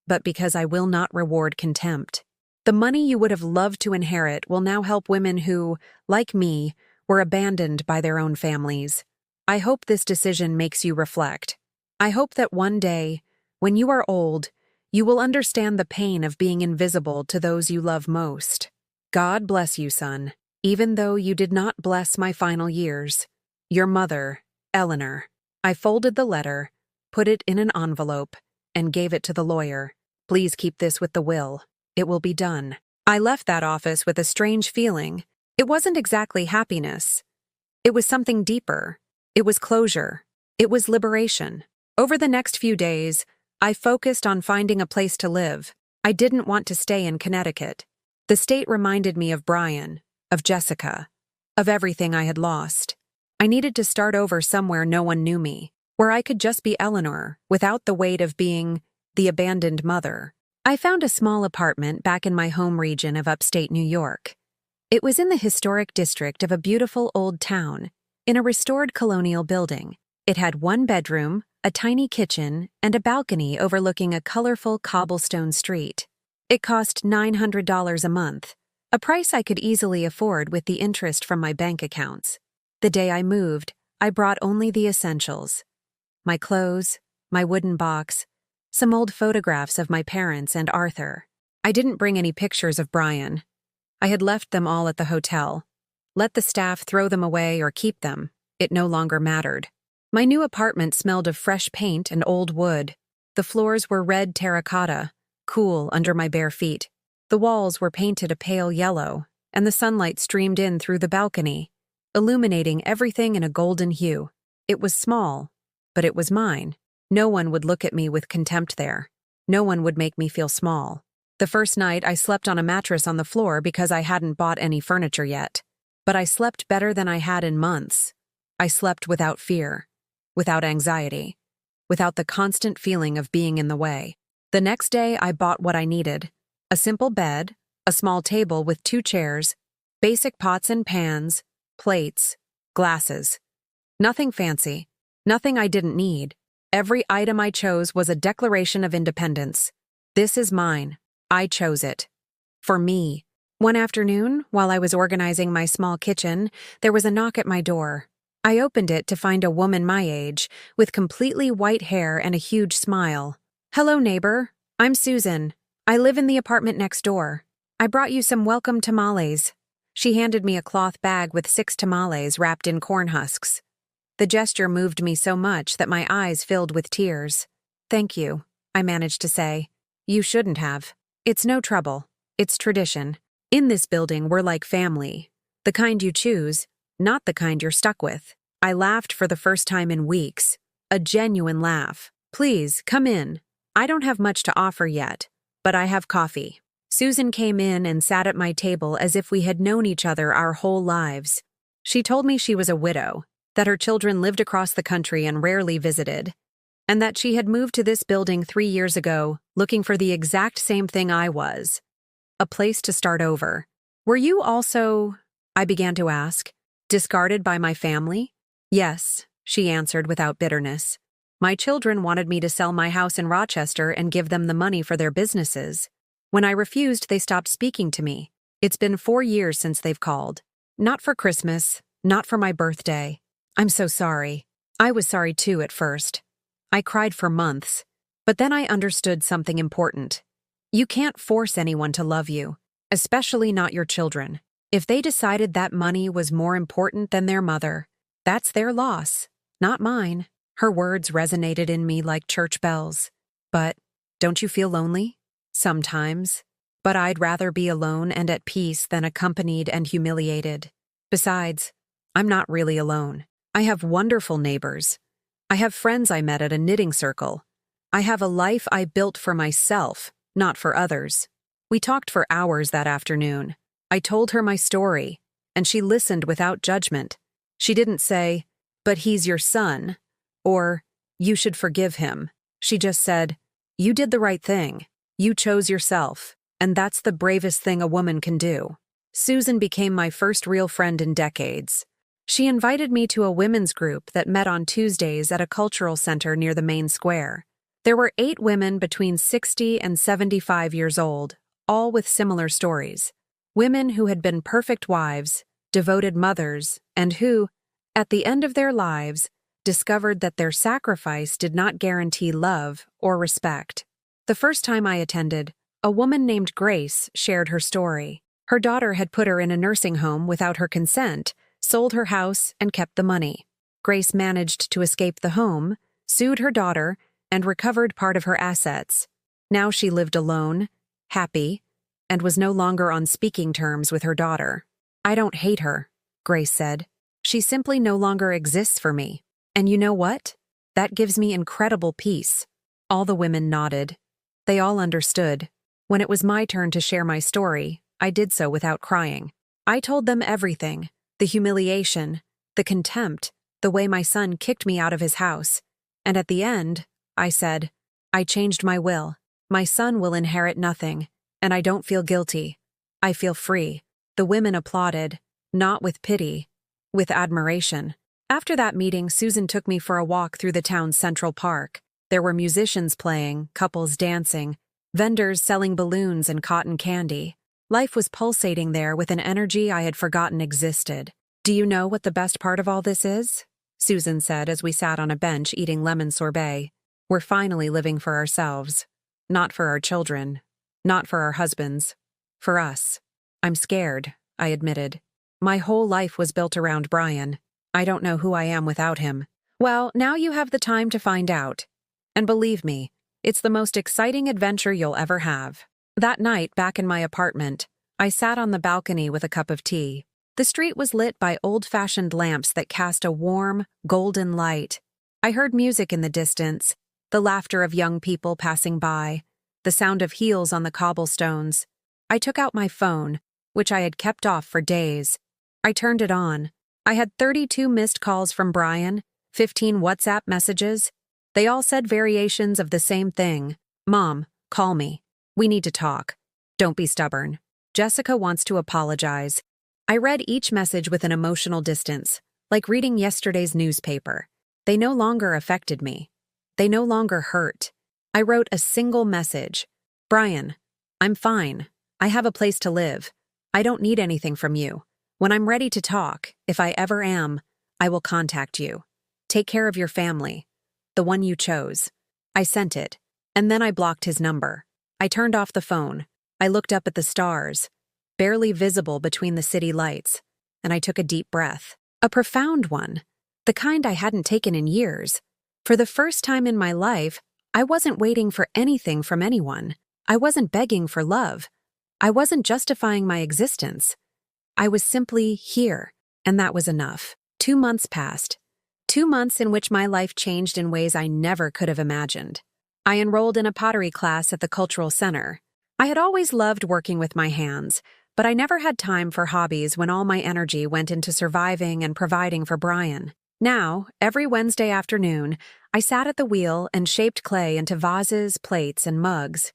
Speaker 1: but because I will not reward contempt. The money you would have loved to inherit will now help women who, like me, were abandoned by their own families. I hope this decision makes you reflect. I hope that one day, when you are old, you will understand the pain of being invisible to those you love most. God bless you, son, even though you did not bless my final years. Your mother, Eleanor. I folded the letter, put it in an envelope, and gave it to the lawyer. Please keep this with the will. It will be done. I left that office with a strange feeling. It wasn't exactly happiness. It was something deeper. It was closure. It was liberation. Over the next few days, I focused on finding a place to live. I didn't want to stay in Connecticut. The state reminded me of Brian, of Jessica, of everything I had lost. I needed to start over somewhere no one knew me, where I could just be Eleanor, without the weight of being the abandoned mother. I found a small apartment back in my home region of upstate New York. It was in the historic district of a beautiful old town, in a restored colonial building. It had one bedroom, a tiny kitchen, and a balcony overlooking a colorful cobblestone street. It cost $900 a month, a price I could easily afford with the interest from my bank accounts. The day I moved, I brought only the essentials: my clothes, my wooden box, some old photographs of my parents and Arthur. I didn't bring any pictures of Brian. I had left them all at the hotel. Let the staff throw them away or keep them. It no longer mattered. My new apartment smelled of fresh paint and old wood. The floors were red terracotta, cool under my bare feet. The walls were painted a pale yellow, and the sunlight streamed in through the balcony, illuminating everything in a golden hue. It was small, but it was mine. No one would look at me with contempt there. No one would make me feel small. The first night, I slept on a mattress on the floor because I hadn't bought any furniture yet. But I slept better than I had in months. I slept without fear, without anxiety, without the constant feeling of being in the way. The next day, I bought what I needed: a simple bed, a small table with 2 chairs, basic pots and pans, plates, glasses. Nothing fancy, nothing I didn't need. Every item I chose was a declaration of independence. This is mine. I chose it. For me. One afternoon, while I was organizing my small kitchen, there was a knock at my door. I opened it to find a woman my age, with completely white hair and a huge smile. "Hello, neighbor. I'm Susan. I live in the apartment next door. I brought you some welcome tamales." She handed me a cloth bag with 6 tamales wrapped in corn husks. The gesture moved me so much that my eyes filled with tears. "Thank you," I managed to say. "You shouldn't have. It's no trouble. It's tradition. In this building, we're like family. The kind you choose, not the kind you're stuck with." I laughed for the first time in weeks. A genuine laugh. "Please, come in. I don't have much to offer yet, but I have coffee." Susan came in and sat at my table as if we had known each other our whole lives. She told me she was a widow, that her children lived across the country and rarely visited, and that she had moved to this building 3 years ago, looking for the exact same thing I was: a place to start over. "Were you also," I began to ask, "discarded by my family?" "Yes," she answered without bitterness. "My children wanted me to sell my house in Rochester and give them the money for their businesses. When I refused, they stopped speaking to me. It's been 4 years since they've called. Not for Christmas, not for my birthday. I'm so sorry." I was sorry too at first. I cried for months. But then I understood something important. You can't force anyone to love you, especially not your children. If they decided that money was more important than their mother, that's their loss, not mine. Her words resonated in me like church bells. "But don't you feel lonely?" "Sometimes. But I'd rather be alone and at peace than accompanied and humiliated. Besides, I'm not really alone. I have wonderful neighbors. I have friends I met at a knitting circle. I have a life I built for myself, not for others." We talked for hours that afternoon. I told her my story, and she listened without judgment. She didn't say, "But he's your son," or "You should forgive him." She just said, "You did the right thing. You chose yourself, and that's the bravest thing a woman can do." Susan became my first real friend in decades. She invited me to a women's group that met on Tuesdays at a cultural center near the main square. There were 8 women between 60 and 75 years old, all with similar stories. Women who had been perfect wives, devoted mothers, and who, at the end of their lives, discovered that their sacrifice did not guarantee love or respect. The first time I attended, a woman named Grace shared her story. Her daughter had put her in a nursing home without her consent, sold her house, and kept the money. Grace managed to escape the home, sued her daughter, and recovered part of her assets. Now she lived alone, happy, and was no longer on speaking terms with her daughter. "I don't hate her," Grace said. "She simply no longer exists for me. And you know what? That gives me incredible peace." All the women nodded. They all understood. When it was my turn to share my story, I did so without crying. I told them everything: the humiliation, the contempt, the way my son kicked me out of his house. And at the end, I said, "I changed my will. My son will inherit nothing, and I don't feel guilty. I feel free." The women applauded, not with pity, with admiration. After that meeting, Susan took me for a walk through the town's Central Park. There were musicians playing, couples dancing, vendors selling balloons and cotton candy. Life was pulsating there with an energy I had forgotten existed. "Do you know what the best part of all this is?" Susan said as we sat on a bench eating lemon sorbet. "We're finally living for ourselves. Not for our children. Not for our husbands. For us." "I'm scared," I admitted. "My whole life was built around Brian. I don't know who I am without him." "Well, now you have the time to find out. And believe me, it's the most exciting adventure you'll ever have." That night, back in my apartment, I sat on the balcony with a cup of tea. The street was lit by old-fashioned lamps that cast a warm, golden light. I heard music in the distance, the laughter of young people passing by, the sound of heels on the cobblestones. I took out my phone, which I had kept off for days. I turned it on. I had 32 missed calls from Brian, 15 WhatsApp messages. They all said variations of the same thing. "Mom, call me. We need to talk. Don't be stubborn. Jessica wants to apologize." I read each message with an emotional distance, like reading yesterday's newspaper. They no longer affected me. They no longer hurt. I wrote a single message. "Brian, I'm fine. I have a place to live. I don't need anything from you. When I'm ready to talk, if I ever am, I will contact you. Take care of your family. The one you chose." I sent it, and then I blocked his number. I turned off the phone. I looked up at the stars, barely visible between the city lights, and I took a deep breath. A profound one, the kind I hadn't taken in years. For the first time in my life, I wasn't waiting for anything from anyone. I wasn't begging for love. I wasn't justifying my existence. I was simply here, and that was enough. 2 months passed. 2 months in which my life changed in ways I never could have imagined. I enrolled in a pottery class at the cultural center. I had always loved working with my hands, but I never had time for hobbies when all my energy went into surviving and providing for Brian. Now, every Wednesday afternoon, I sat at the wheel and shaped clay into vases, plates, and mugs.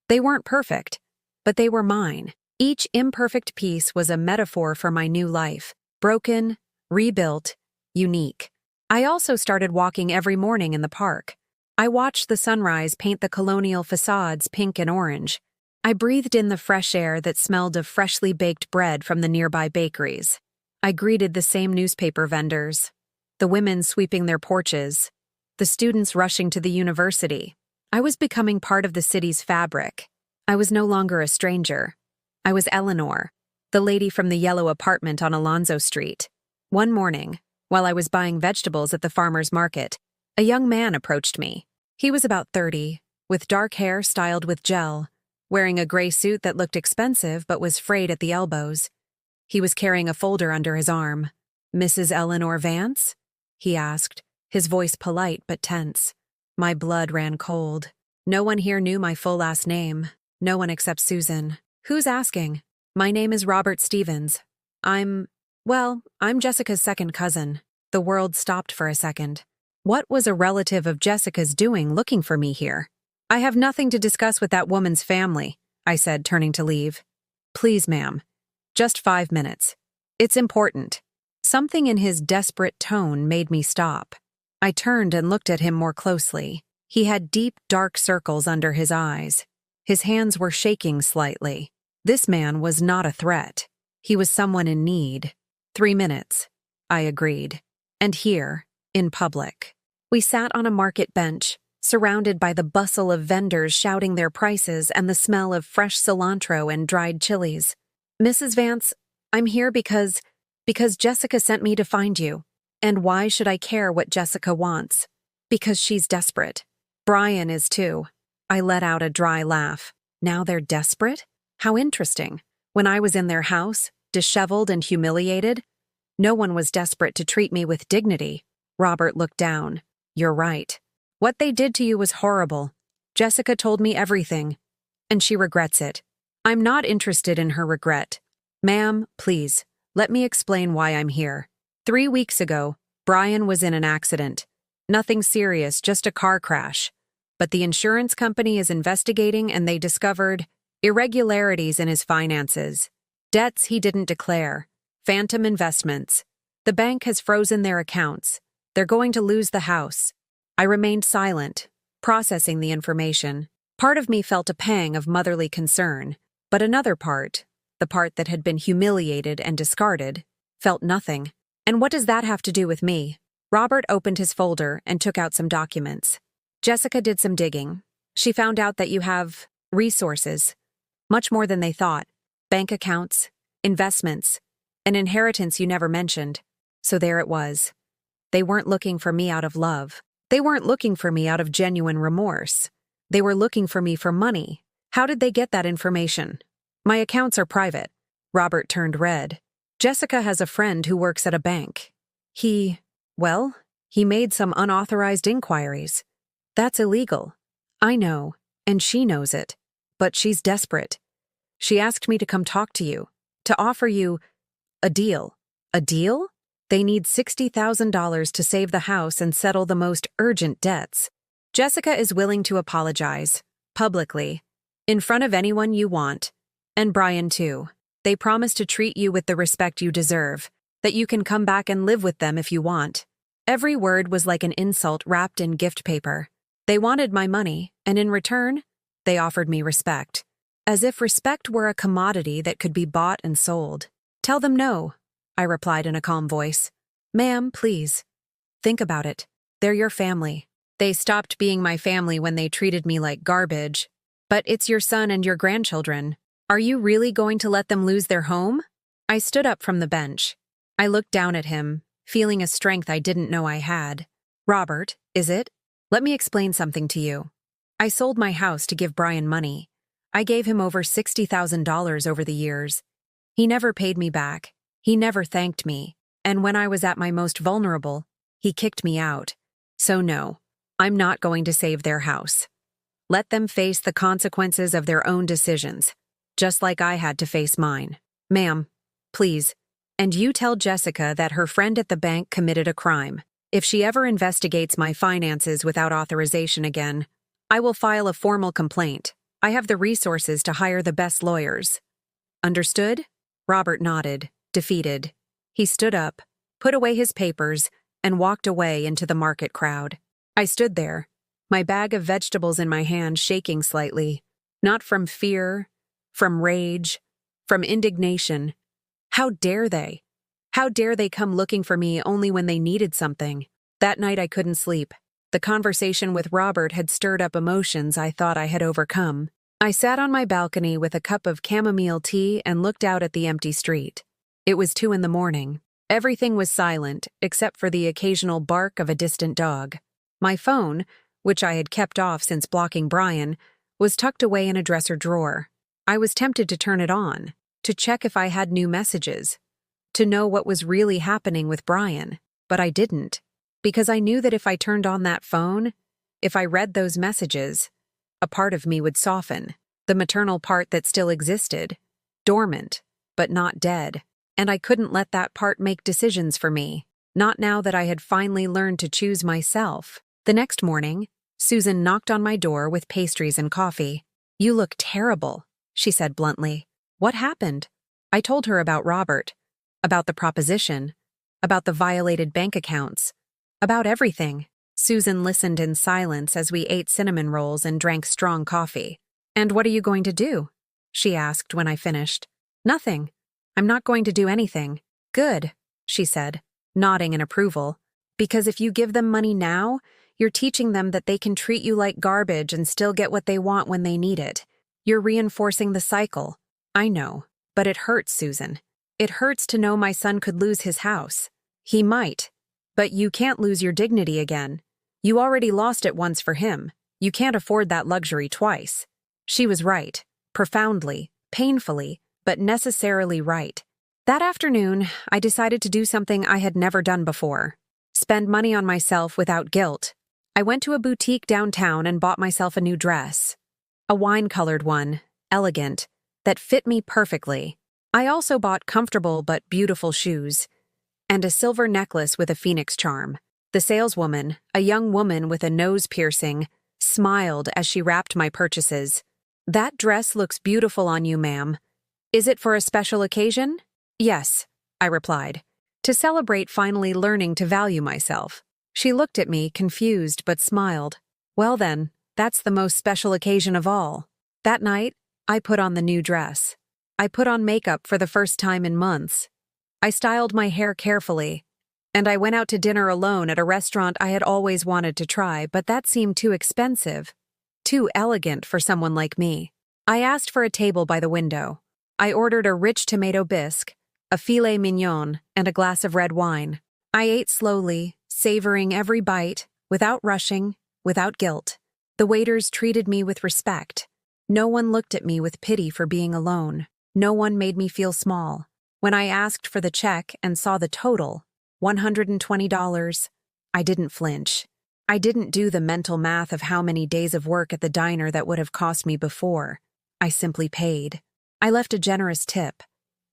Speaker 1: They weren't perfect, but they were mine. Each imperfect piece was a metaphor for my new life, broken, rebuilt, unique. I also started walking every morning in the park. I watched the sunrise paint the colonial facades pink and orange. I breathed in the fresh air that smelled of freshly baked bread from the nearby bakeries. I greeted the same newspaper vendors, the women sweeping their porches, the students rushing to the university. I was becoming part of the city's fabric. I was no longer a stranger. I was Eleanor, the lady from the yellow apartment on Alonzo Street. One morning, while I was buying vegetables at the farmer's market, a young man approached me. He was about 30, with dark hair styled with gel, wearing a gray suit that looked expensive but was frayed at the elbows. He was carrying a folder under his arm. "Mrs. Eleanor Vance?" he asked, his voice polite but tense. My blood ran cold. No one here knew my full last name. No one except Susan. "Who's asking?" "My name is Robert Stevens. I'm Jessica's second cousin." The world stopped for a second. What was a relative of Jessica's doing looking for me here? "I have nothing to discuss with that woman's family," I said, turning to leave. "Please, ma'am. Just 5 minutes. It's important." Something in his desperate tone made me stop. I turned and looked at him more closely. He had deep, dark circles under his eyes. His hands were shaking slightly. This man was not a threat. He was someone in need. 3 minutes, I agreed. And here, in public. We sat on a market bench, surrounded by the bustle of vendors shouting their prices and the smell of fresh cilantro and dried chilies. "Mrs. Vance, I'm here because Jessica sent me to find you. And why should I care what Jessica wants? Because she's desperate. Brian is too." I let out a dry laugh. Now they're desperate? How interesting. When I was in their house, disheveled and humiliated, no one was desperate to treat me with dignity. Robert looked down. You're right. What they did to you was horrible. Jessica told me everything, and she regrets it. I'm not interested in her regret. Ma'am, please, let me explain why I'm here. 3 weeks ago, Brian was in an accident. Nothing serious, just a car crash. But the insurance company is investigating and they discovered irregularities in his finances. Debts he didn't declare. Phantom investments. The bank has frozen their accounts. They're going to lose the house. I remained silent, processing the information. Part of me felt a pang of motherly concern, but another part, the part that had been humiliated and discarded, felt nothing. And what does that have to do with me? Robert opened his folder and took out some documents. Jessica did some digging. She found out that you have resources, much more than they thought. Bank accounts, investments, an inheritance you never mentioned. So there it was. They weren't looking for me out of love. They weren't looking for me out of genuine remorse. They were looking for me for money. How did they get that information? My accounts are private. Robert turned red. Jessica has a friend who works at a bank. He made some unauthorized inquiries. That's illegal. I know, and she knows it. But she's desperate. She asked me to come talk to you, to offer you a deal. A deal? They need $60,000 to save the house and settle the most urgent debts. Jessica is willing to apologize, publicly, in front of anyone you want, and Brian too. They promise to treat you with the respect you deserve, that you can come back and live with them if you want. Every word was like an insult wrapped in gift paper. They wanted my money, and in return, they offered me respect. As if respect were a commodity that could be bought and sold. Tell them no, I replied in a calm voice. Ma'am, please. Think about it. They're your family. They stopped being my family when they treated me like garbage. But it's your son and your grandchildren. Are you really going to let them lose their home? I stood up from the bench. I looked down at him, feeling a strength I didn't know I had. Robert, is it? Let me explain something to you. I sold my house to give Brian money. I gave him over $60,000 over the years. He never paid me back. He never thanked me. And when I was at my most vulnerable, he kicked me out. So no, I'm not going to save their house. Let them face the consequences of their own decisions, just like I had to face mine. Ma'am, please. And you tell Jessica that her friend at the bank committed a crime. If she ever investigates my finances without authorization again, I will file a formal complaint. I have the resources to hire the best lawyers. Understood? Robert nodded, defeated. He stood up, put away his papers, and walked away into the market crowd. I stood there, my bag of vegetables in my hand shaking slightly, not from fear, from rage, from indignation. How dare they? How dare they come looking for me only when they needed something? That night I couldn't sleep. The conversation with Robert had stirred up emotions I thought I had overcome. I sat on my balcony with a cup of chamomile tea and looked out at the empty street. It was 2 a.m. Everything was silent except for the occasional bark of a distant dog. My phone, which I had kept off since blocking Brian, was tucked away in a dresser drawer. I was tempted to turn it on, to check if I had new messages, to know what was really happening with Brian, but I didn't. Because I knew that if I turned on that phone, if I read those messages, a part of me would soften, the maternal part that still existed, dormant, but not dead. And I couldn't let that part make decisions for me, not now that I had finally learned to choose myself. The next morning, Susan knocked on my door with pastries and coffee. You look terrible, she said bluntly. What happened? I told her about Robert, about the proposition, about the violated bank accounts, about everything. Susan listened in silence as we ate cinnamon rolls and drank strong coffee. And what are you going to do? She asked when I finished. Nothing. I'm not going to do anything. Good, she said, nodding in approval. Because if you give them money now, you're teaching them that they can treat you like garbage and still get what they want when they need it. You're reinforcing the cycle. I know, but it hurts, Susan. It hurts to know my son could lose his house. He might. But you can't lose your dignity again. You already lost it once for him. You can't afford that luxury twice. She was right, profoundly, painfully, but necessarily right. That afternoon, I decided to do something I had never done before. Spend money on myself without guilt, I went to a boutique downtown and bought myself a new dress. A wine-colored one, elegant, that fit me perfectly. I also bought comfortable but beautiful shoes, and a silver necklace with a phoenix charm. The saleswoman, a young woman with a nose piercing, smiled as she wrapped my purchases. "That dress looks beautiful on you, ma'am. Is it for a special occasion?" "Yes," I replied, "to celebrate finally learning to value myself." She looked at me, confused, but smiled. "Well then, that's the most special occasion of all." That night, I put on the new dress. I put on makeup for the first time in months. I styled my hair carefully, and I went out to dinner alone at a restaurant I had always wanted to try, but that seemed too expensive, too elegant for someone like me. I asked for a table by the window. I ordered a rich tomato bisque, a filet mignon, and a glass of red wine. I ate slowly, savoring every bite, without rushing, without guilt. The waiters treated me with respect. No one looked at me with pity for being alone. No one made me feel small. When I asked for the check and saw the total, $120, I didn't flinch. I didn't do the mental math of how many days of work at the diner that would have cost me before. I simply paid. I left a generous tip,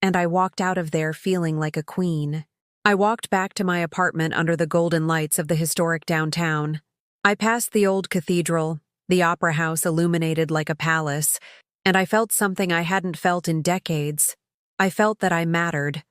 Speaker 1: and I walked out of there feeling like a queen. I walked back to my apartment under the golden lights of the historic downtown. I passed the old cathedral, the opera house illuminated like a palace, and I felt something I hadn't felt in decades. I felt that I mattered,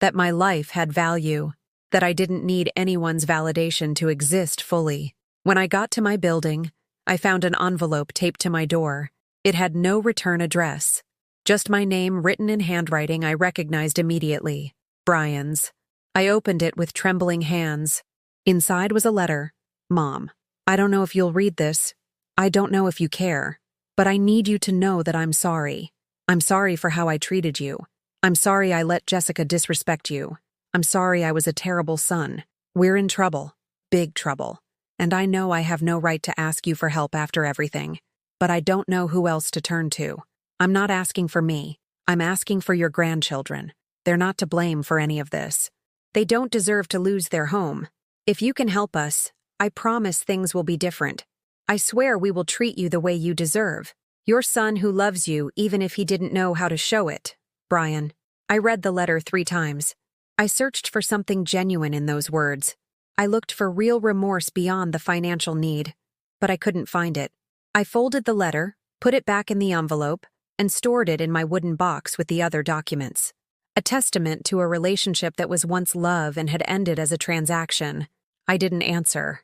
Speaker 1: that my life had value, that I didn't need anyone's validation to exist fully. When I got to my building, I found an envelope taped to my door. It had no return address, just my name written in handwriting I recognized immediately, Brian's. I opened it with trembling hands. Inside was a letter. "Mom, I don't know if you'll read this. I don't know if you care, but I need you to know that I'm sorry. I'm sorry for how I treated you. I'm sorry I let Jessica disrespect you. I'm sorry I was a terrible son. We're in trouble, big trouble, and I know I have no right to ask you for help after everything, but I don't know who else to turn to. I'm not asking for me. I'm asking for your grandchildren. They're not to blame for any of this. They don't deserve to lose their home. If you can help us, I promise things will be different. I swear we will treat you the way you deserve. Your son who loves you even if he didn't know how to show it, Brian." I read the letter 3 times. I searched for something genuine in those words. I looked for real remorse beyond the financial need, but I couldn't find it. I folded the letter, put it back in the envelope, and stored it in my wooden box with the other documents. A testament to a relationship that was once love and had ended as a transaction. I didn't answer.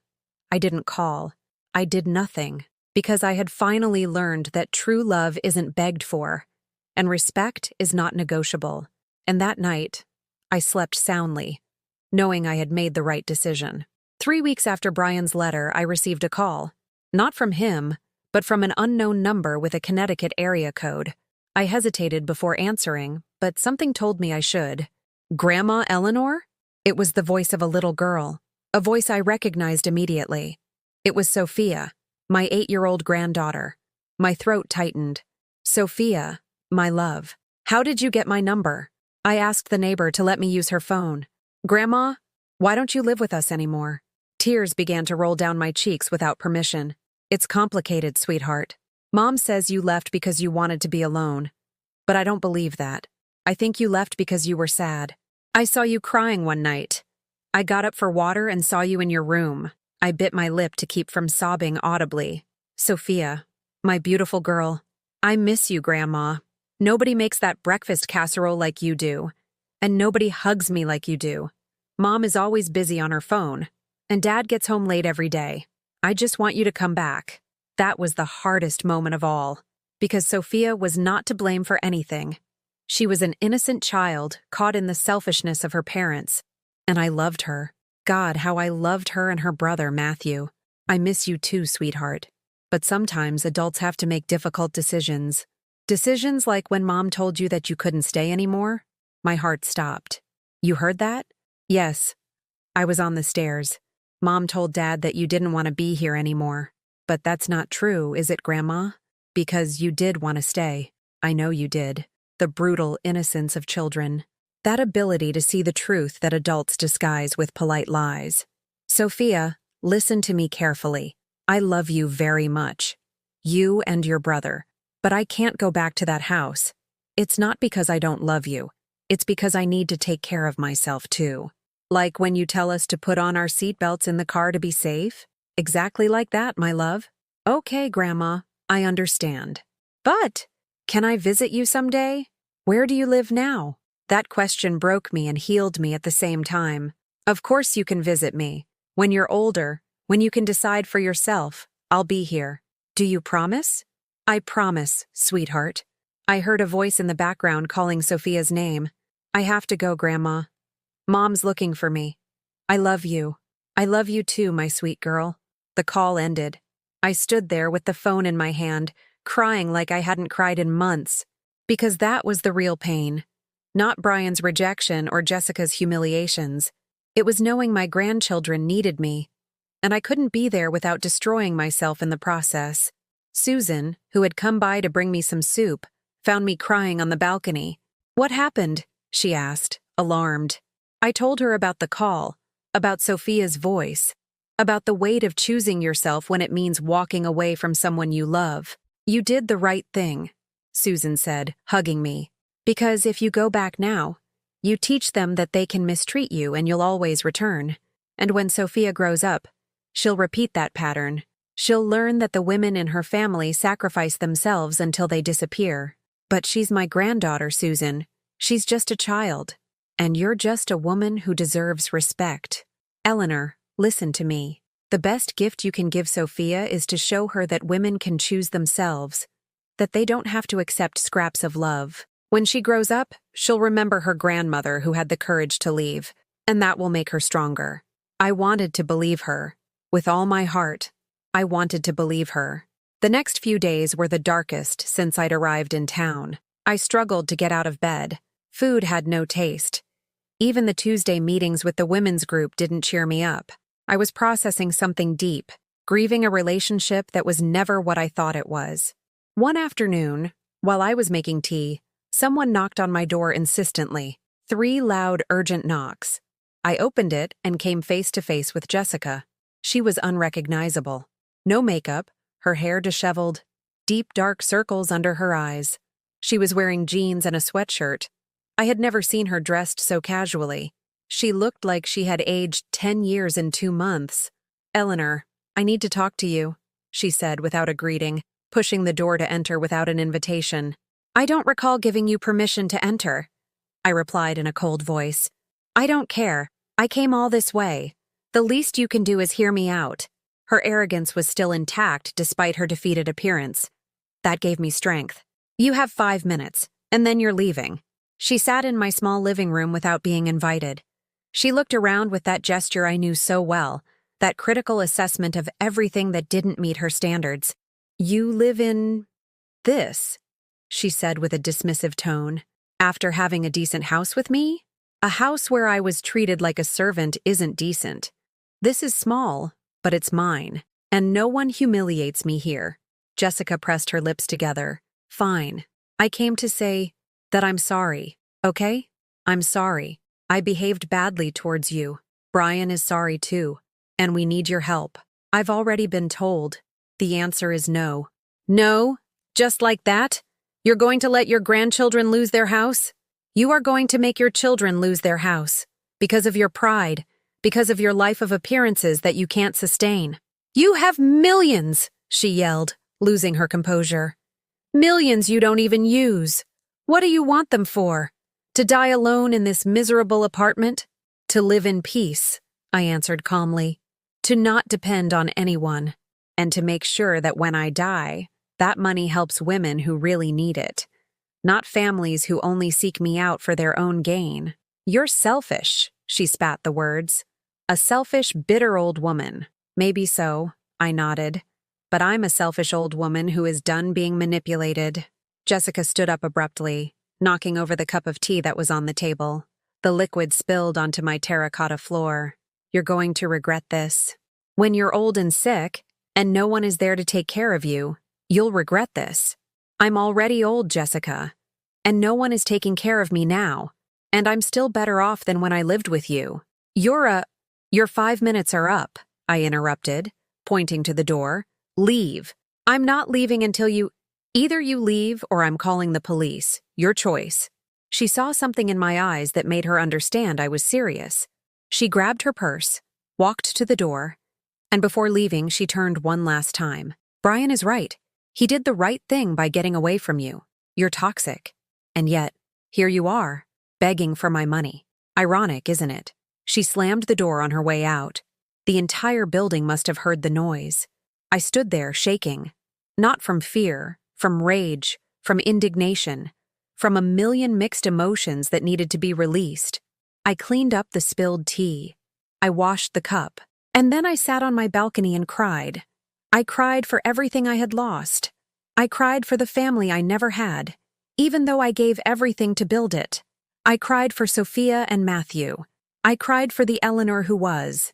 Speaker 1: I didn't call. I did nothing, because I had finally learned that true love isn't begged for, and respect is not negotiable. And that night, I slept soundly, knowing I had made the right decision. 3 weeks after Brian's letter, I received a call. Not from him, but from an unknown number with a Connecticut area code. I hesitated before answering, but something told me I should. "Grandma Eleanor?" It was the voice of a little girl, a voice I recognized immediately. It was Sophia, my 8-year-old granddaughter. My throat tightened. "Sophia, my love, how did you get my number?" I asked the neighbor to let me use her phone. "Grandma, why don't you live with us anymore?" Tears began to roll down my cheeks without permission. "It's complicated, sweetheart. Mom says you left because you wanted to be alone. But I don't believe that. I think you left because you were sad. I saw you crying one night. I got up for water and saw you in your room. I bit my lip to keep from sobbing audibly. Sophia, my beautiful girl, I miss you, Grandma. Nobody makes that breakfast casserole like you do. And nobody hugs me like you do. Mom is always busy on her phone. And Dad gets home late every day. I just want you to come back." That was the hardest moment of all, because Sophia was not to blame for anything. She was an innocent child caught in the selfishness of her parents, and I loved her. God, how I loved her and her brother, Matthew. I miss you too, sweetheart. But sometimes adults have to make difficult decisions. Decisions like when Mom told you that you couldn't stay anymore. My heart stopped. "You heard that?" "Yes." I was on the stairs. "Mom told Dad that you didn't want to be here anymore. But that's not true, is it, Grandma? Because you did want to stay. I know you did. The brutal innocence of children. That ability to see the truth that adults disguise with polite lies. Sophia, listen to me carefully. I love you very much. You and your brother. But I can't go back to that house. It's not because I don't love you. It's because I need to take care of myself too. Like when you tell us to put on our seatbelts in the car to be safe? Exactly like that, my love. Okay, Grandma, I understand. But, can I visit you someday? Where do you live now? That question broke me and healed me at the same time. Of course you can visit me. When you're older, when you can decide for yourself, I'll be here. Do you promise? I promise, sweetheart. I heard a voice in the background calling Sophia's name. I have to go, Grandma. Mom's looking for me. I love you. I love you too, my sweet girl. The call ended. I stood there with the phone in my hand, crying like I hadn't cried in months. Because that was the real pain. Not Brian's rejection or Jessica's humiliations. It was knowing my grandchildren needed me. And I couldn't be there without destroying myself in the process. Susan, who had come by to bring me some soup, found me crying on the balcony. What happened? She asked, alarmed. I told her about the call, about Sophia's voice, about the weight of choosing yourself when it means walking away from someone you love. You did the right thing, Susan said, hugging me. Because if you go back now, you teach them that they can mistreat you and you'll always return. And when Sophia grows up, she'll repeat that pattern. She'll learn that the women in her family sacrifice themselves until they disappear. But she's my granddaughter, Susan. She's just a child. And you're just a woman who deserves respect. Eleanor, listen to me. The best gift you can give Sophia is to show her that women can choose themselves, that they don't have to accept scraps of love. When she grows up, she'll remember her grandmother who had the courage to leave, and that will make her stronger. I wanted to believe her. With all my heart, I wanted to believe her. The next few days were the darkest since I'd arrived in town. I struggled to get out of bed. Food had no taste. Even the Tuesday meetings with the women's group didn't cheer me up. I was processing something deep, grieving a relationship that was never what I thought it was. One afternoon, while I was making tea, someone knocked on my door insistently. 3 loud, urgent knocks. I opened it and came face to face with Jessica. She was unrecognizable. No makeup, her hair disheveled, deep dark circles under her eyes. She was wearing jeans and a sweatshirt. I had never seen her dressed so casually. She looked like she had aged 10 years in 2 months. Eleanor, I need to talk to you, she said without a greeting, pushing the door to enter without an invitation. I don't recall giving you permission to enter, I replied in a cold voice. I don't care. I came all this way. The least you can do is hear me out. Her arrogance was still intact despite her defeated appearance. That gave me strength. You have 5 minutes, and then you're leaving. She sat in my small living room without being invited. She looked around with that gesture I knew so well, that critical assessment of everything that didn't meet her standards. You live in this, she said with a dismissive tone. After having a decent house with me? A house where I was treated like a servant isn't decent. This is small, but it's mine, and no one humiliates me here. Jessica pressed her lips together. Fine. I came to say that I'm sorry, okay? I'm sorry. I behaved badly towards you. Brian is sorry too, and we need your help. I've already been told. The answer is no. No? Just like that? You're going to let your grandchildren lose their house? You are going to make your children lose their house. Because of your pride. Because of your life of appearances that you can't sustain. You have millions, she yelled, losing her composure. Millions you don't even use. What do you want them for? To die alone in this miserable apartment? To live in peace, I answered calmly. To not depend on anyone. And to make sure that when I die, that money helps women who really need it. Not families who only seek me out for their own gain. You're selfish, she spat the words. A selfish, bitter old woman. Maybe so, I nodded. But I'm a selfish old woman who is done being manipulated. Jessica stood up abruptly, knocking over the cup of tea that was on the table. The liquid spilled onto my terracotta floor. You're going to regret this. When you're old and sick, and no one is there to take care of you, you'll regret this. I'm already old, Jessica, and no one is taking care of me now, and I'm still better off than when I lived with you. Your 5 minutes are up. I interrupted, pointing to the door. Leave. I'm not leaving until either you leave or I'm calling the police. Your choice. She saw something in my eyes that made her understand I was serious. She grabbed her purse, walked to the door, and before leaving, she turned one last time. Brian is right. He did the right thing by getting away from you. You're toxic. And yet, here you are, begging for my money. Ironic, isn't it? She slammed the door on her way out. The entire building must have heard the noise. I stood there, shaking. Not from fear, from rage, from indignation, from a million mixed emotions that needed to be released. I cleaned up the spilled tea. I washed the cup. And then I sat on my balcony and cried. I cried for everything I had lost. I cried for the family I never had, even though I gave everything to build it. I cried for Sophia and Matthew. I cried for the Eleanor who was,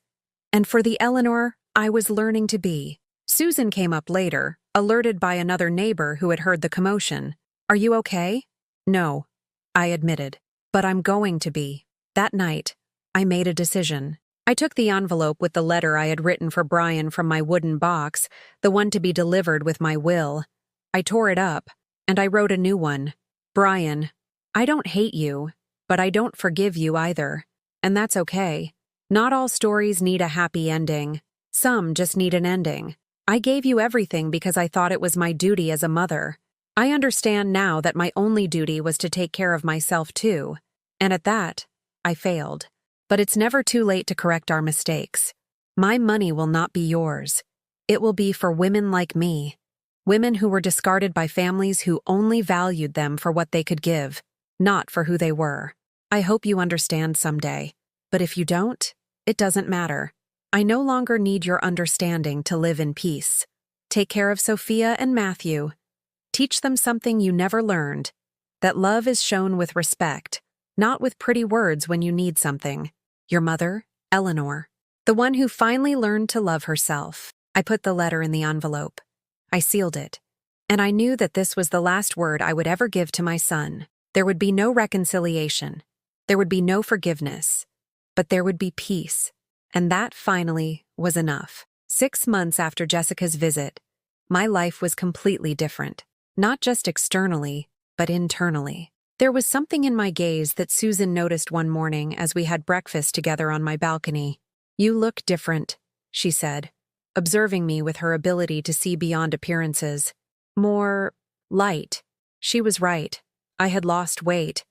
Speaker 1: and for the Eleanor I was learning to be. Susan came up later, alerted by another neighbor who had heard the commotion. Are you okay? No, I admitted, but I'm going to be. That night, I made a decision. I took the envelope with the letter I had written for Brian from my wooden box, the one to be delivered with my will. I tore it up, and I wrote a new one. Brian, I don't hate you, but I don't forgive you either. And that's okay. Not all stories need a happy ending. Some just need an ending. I gave you everything because I thought it was my duty as a mother. I understand now that my only duty was to take care of myself too. And at that, I failed. But it's never too late to correct our mistakes. My money will not be yours. It will be for women like me. Women who were discarded by families who only valued them for what they could give, not for who they were. I hope you understand someday. But if you don't, it doesn't matter. I no longer need your understanding to live in peace. Take care of Sophia and Matthew. Teach them something you never learned, that love is shown with respect, not with pretty words when you need something. Your mother, Eleanor, the one who finally learned to love herself. I put the letter in the envelope. I sealed it. And I knew that this was the last word I would ever give to my son. There would be no reconciliation. There would be no forgiveness. But there would be peace. And that, finally, was enough. 6 months after Jessica's visit, my life was completely different. Not just externally, but internally. There was something in my gaze that Susan noticed one morning as we had breakfast together on my balcony. You look different, she said, observing me with her ability to see beyond appearances. More light. She was right. I had lost weight,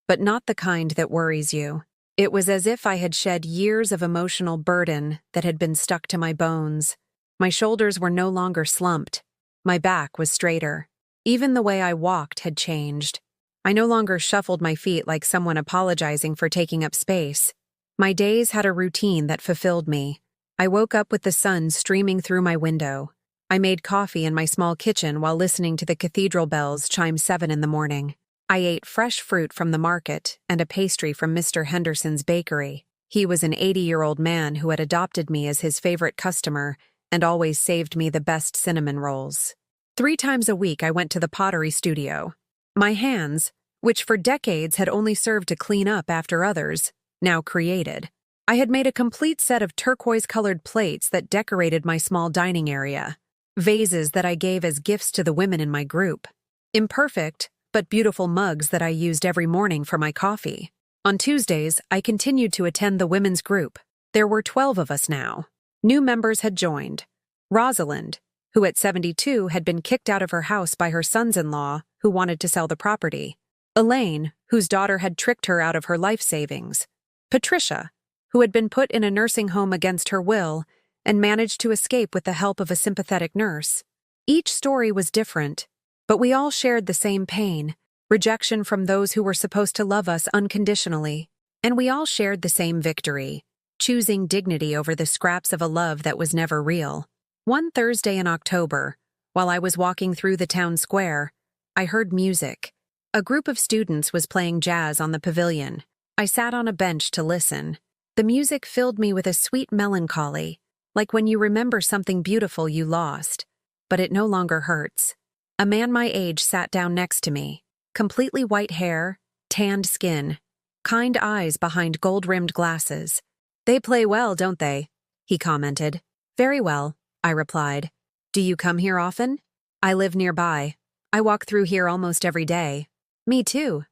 Speaker 1: but not the kind that worries you. It was as if I had shed years of emotional burden that had been stuck to my bones. My shoulders were no longer slumped. My back was straighter. Even the way I walked had changed. I no longer shuffled my feet like someone apologizing for taking up space. My days had a routine that fulfilled me. I woke up with the sun streaming through my window. I made coffee in my small kitchen while listening to the cathedral bells chime 7 in the morning. I ate fresh fruit from the market and a pastry from Mr. Henderson's bakery. He was an 80-year-old man who had adopted me as his favorite customer and always saved me the best cinnamon rolls. 3 times a week I went to the pottery studio. My hands, which for decades had only served to clean up after others, now created. I had made a complete set of turquoise-colored plates that decorated my small dining area, vases that I gave as gifts to the women in my group, imperfect but beautiful mugs that I used every morning for my coffee. On Tuesdays, I continued to attend the women's group. There were 12 of us now. New members had joined. Rosalind, who at 72 had been kicked out of her house by her sons-in-law who wanted to sell the property. Elaine, whose daughter had tricked her out of her life savings. Patricia, who had been put in a nursing home against her will and managed to escape with the help of a sympathetic nurse. Each story was different, but we all shared the same pain, rejection from those who were supposed to love us unconditionally. And we all shared the same victory, choosing dignity over the scraps of a love that was never real. One Thursday in October, while I was walking through the town square, I heard music. A group of students was playing jazz on the pavilion. I sat on a bench to listen. The music filled me with a sweet melancholy, like when you remember something beautiful you lost, but it no longer hurts. A man my age sat down next to me, completely white hair, tanned skin, kind eyes behind gold-rimmed glasses. "They play well, don't they?" he commented. Very well, I replied. Do you come here often? I live nearby. I walk through here almost every day. Me too.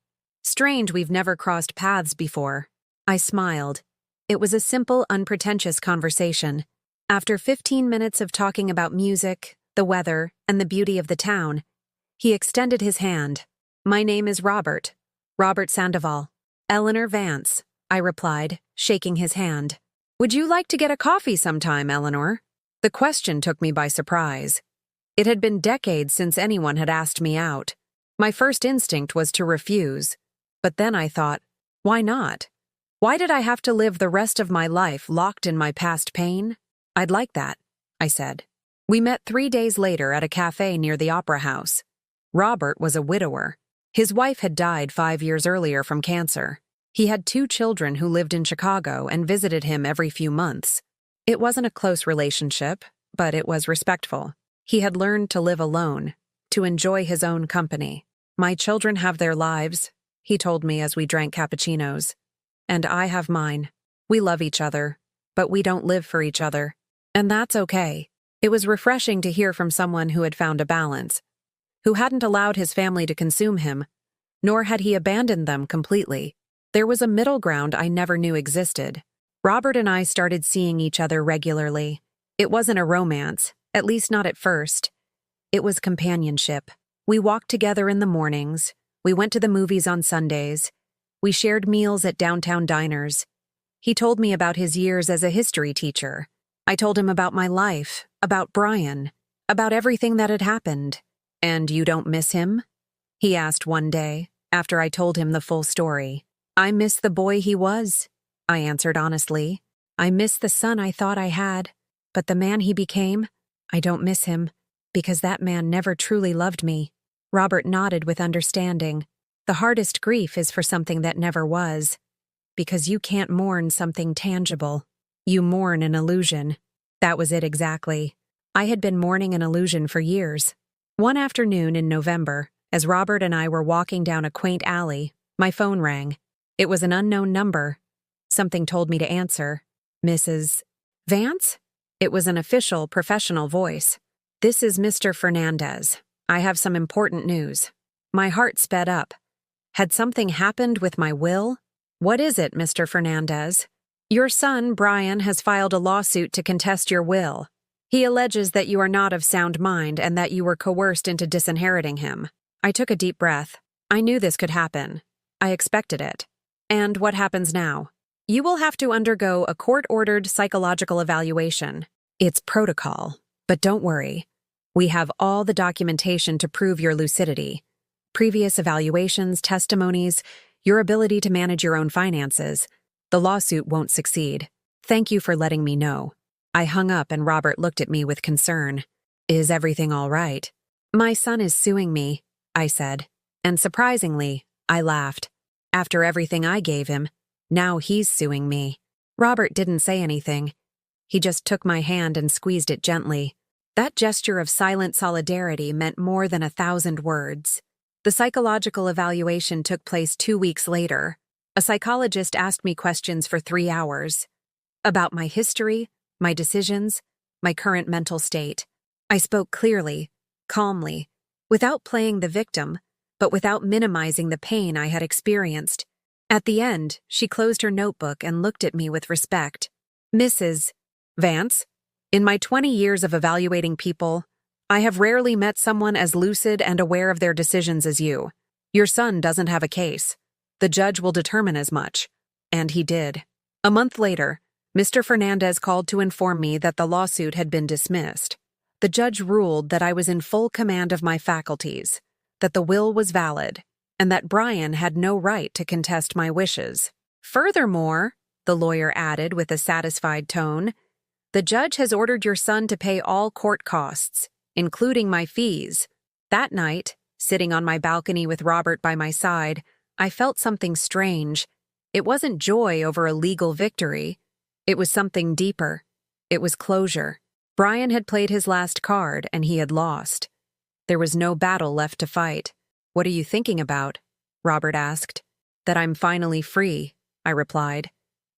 Speaker 1: Strange we've never crossed paths before. I smiled. It was a simple, unpretentious conversation. After 15 minutes of talking about music, the weather, and the beauty of the town, he extended his hand. My name is Robert. Robert Sandoval. Eleanor Vance, I replied, shaking his hand. Would you like to get a coffee sometime, Eleanor? The question took me by surprise. It had been decades since anyone had asked me out. My first instinct was to refuse. But then I thought, why not? Why did I have to live the rest of my life locked in my past pain? I'd like that, I said. We met 3 days later at a cafe near the Opera House. Robert was a widower. His wife had died 5 years earlier from cancer. He had 2 children who lived in Chicago and visited him every few months. It wasn't a close relationship, but it was respectful. He had learned to live alone, to enjoy his own company. My children have their lives, he told me as we drank cappuccinos. And I have mine. We love each other, but we don't live for each other. And that's okay. It was refreshing to hear from someone who had found a balance, who hadn't allowed his family to consume him, nor had he abandoned them completely. There was a middle ground I never knew existed. Robert and I started seeing each other regularly. It wasn't a romance, at least not at first. It was companionship. We walked together in the mornings. We went to the movies on Sundays. We shared meals at downtown diners. He told me about his years as a history teacher. I told him about my life, about Brian, about everything that had happened. And you don't miss him? He asked one day, after I told him the full story. I miss the boy he was, I answered honestly. I miss the son I thought I had, but the man he became, I don't miss him, because that man never truly loved me. Robert nodded with understanding. The hardest grief is for something that never was, because you can't mourn something tangible. You mourn an illusion. That was it exactly. I had been mourning an illusion for years. One afternoon in November, as Robert and I were walking down a quaint alley, my phone rang. It was an unknown number. Something told me to answer. Mrs. Vance? It was an official, professional voice. This is Mr. Fernandez. I have some important news. My heart sped up. Had something happened with my will? What is it, Mr. Fernandez? Your son, Brian, has filed a lawsuit to contest your will. He alleges that you are not of sound mind and that you were coerced into disinheriting him. I took a deep breath. I knew this could happen. I expected it. And what happens now? You will have to undergo a court-ordered psychological evaluation. It's protocol, but don't worry. We have all the documentation to prove your lucidity. Previous evaluations, testimonies, your ability to manage your own finances. The lawsuit won't succeed. Thank you for letting me know. I hung up and Robert looked at me with concern. Is everything all right? My son is suing me, I said. And surprisingly, I laughed. After everything I gave him, now he's suing me. Robert didn't say anything. He just took my hand and squeezed it gently. That gesture of silent solidarity meant more than 1,000 words. The psychological evaluation took place 2 weeks later. A psychologist asked me questions for 3 hours. About my history, my decisions, my current mental state. I spoke clearly, calmly, without playing the victim, but without minimizing the pain I had experienced. At the end, she closed her notebook and looked at me with respect. Mrs. Vance, in my 20 years of evaluating people, I have rarely met someone as lucid and aware of their decisions as you. Your son doesn't have a case. The judge will determine as much. And he did. A month later, Mr. Fernandez called to inform me that the lawsuit had been dismissed. The judge ruled that I was in full command of my faculties, that the will was valid, and that Brian had no right to contest my wishes. Furthermore, the lawyer added with a satisfied tone, the judge has ordered your son to pay all court costs, including my fees. That night, sitting on my balcony with Robert by my side, I felt something strange. It wasn't joy over a legal victory. It was something deeper. It was closure. Brian had played his last card, and he had lost. There was no battle left to fight. What are you thinking about? Robert asked. That I'm finally free, I replied.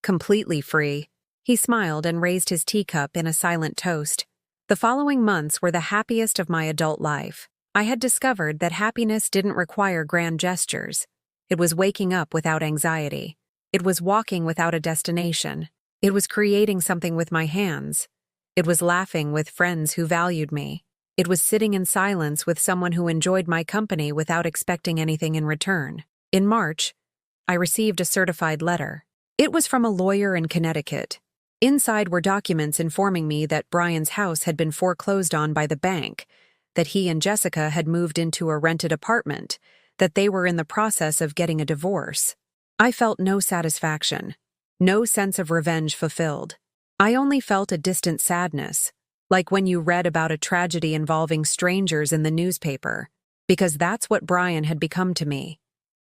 Speaker 1: Completely free. He smiled and raised his teacup in a silent toast. The following months were the happiest of my adult life. I had discovered that happiness didn't require grand gestures. It was waking up without anxiety. It was walking without a destination. It was creating something with my hands. It was laughing with friends who valued me. It was sitting in silence with someone who enjoyed my company without expecting anything in return. In March, I received a certified letter. It was from a lawyer in Connecticut. Inside were documents informing me that Brian's house had been foreclosed on by the bank, that he and Jessica had moved into a rented apartment, that they were in the process of getting a divorce. I felt no satisfaction, no sense of revenge fulfilled. I only felt a distant sadness, like when you read about a tragedy involving strangers in the newspaper, because that's what Brian had become to me,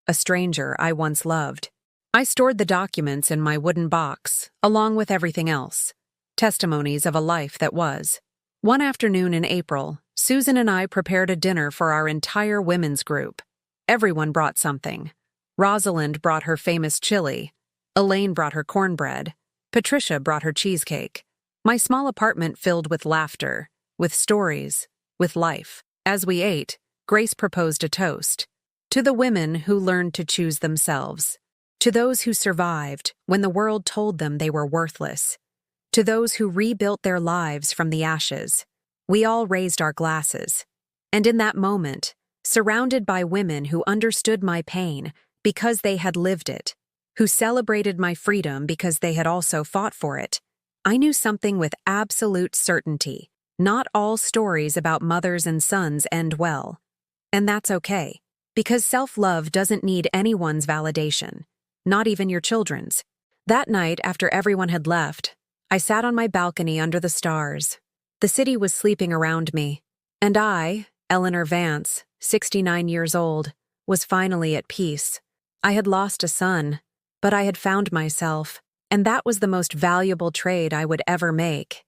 Speaker 1: a stranger I once loved. I stored the documents in my wooden box, along with everything else, testimonies of a life that was. One afternoon in April, Susan and I prepared a dinner for our entire women's group. Everyone brought something. Rosalind brought her famous chili. Elaine brought her cornbread. Patricia brought her cheesecake. My small apartment filled with laughter, with stories, with life. As we ate, Grace proposed a toast. To the women who learned to choose themselves. To those who survived when the world told them they were worthless. To those who rebuilt their lives from the ashes. We all raised our glasses. And in that moment, surrounded by women who understood my pain because they had lived it, who celebrated my freedom because they had also fought for it, I knew something with absolute certainty. Not all stories about mothers and sons end well. And that's okay, because self-love doesn't need anyone's validation, not even your children's. That night, after everyone had left, I sat on my balcony under the stars. The city was sleeping around me, and I, Eleanor Vance, 69 years old, was finally at peace. I had lost a son, but I had found myself, and that was the most valuable trade I would ever make.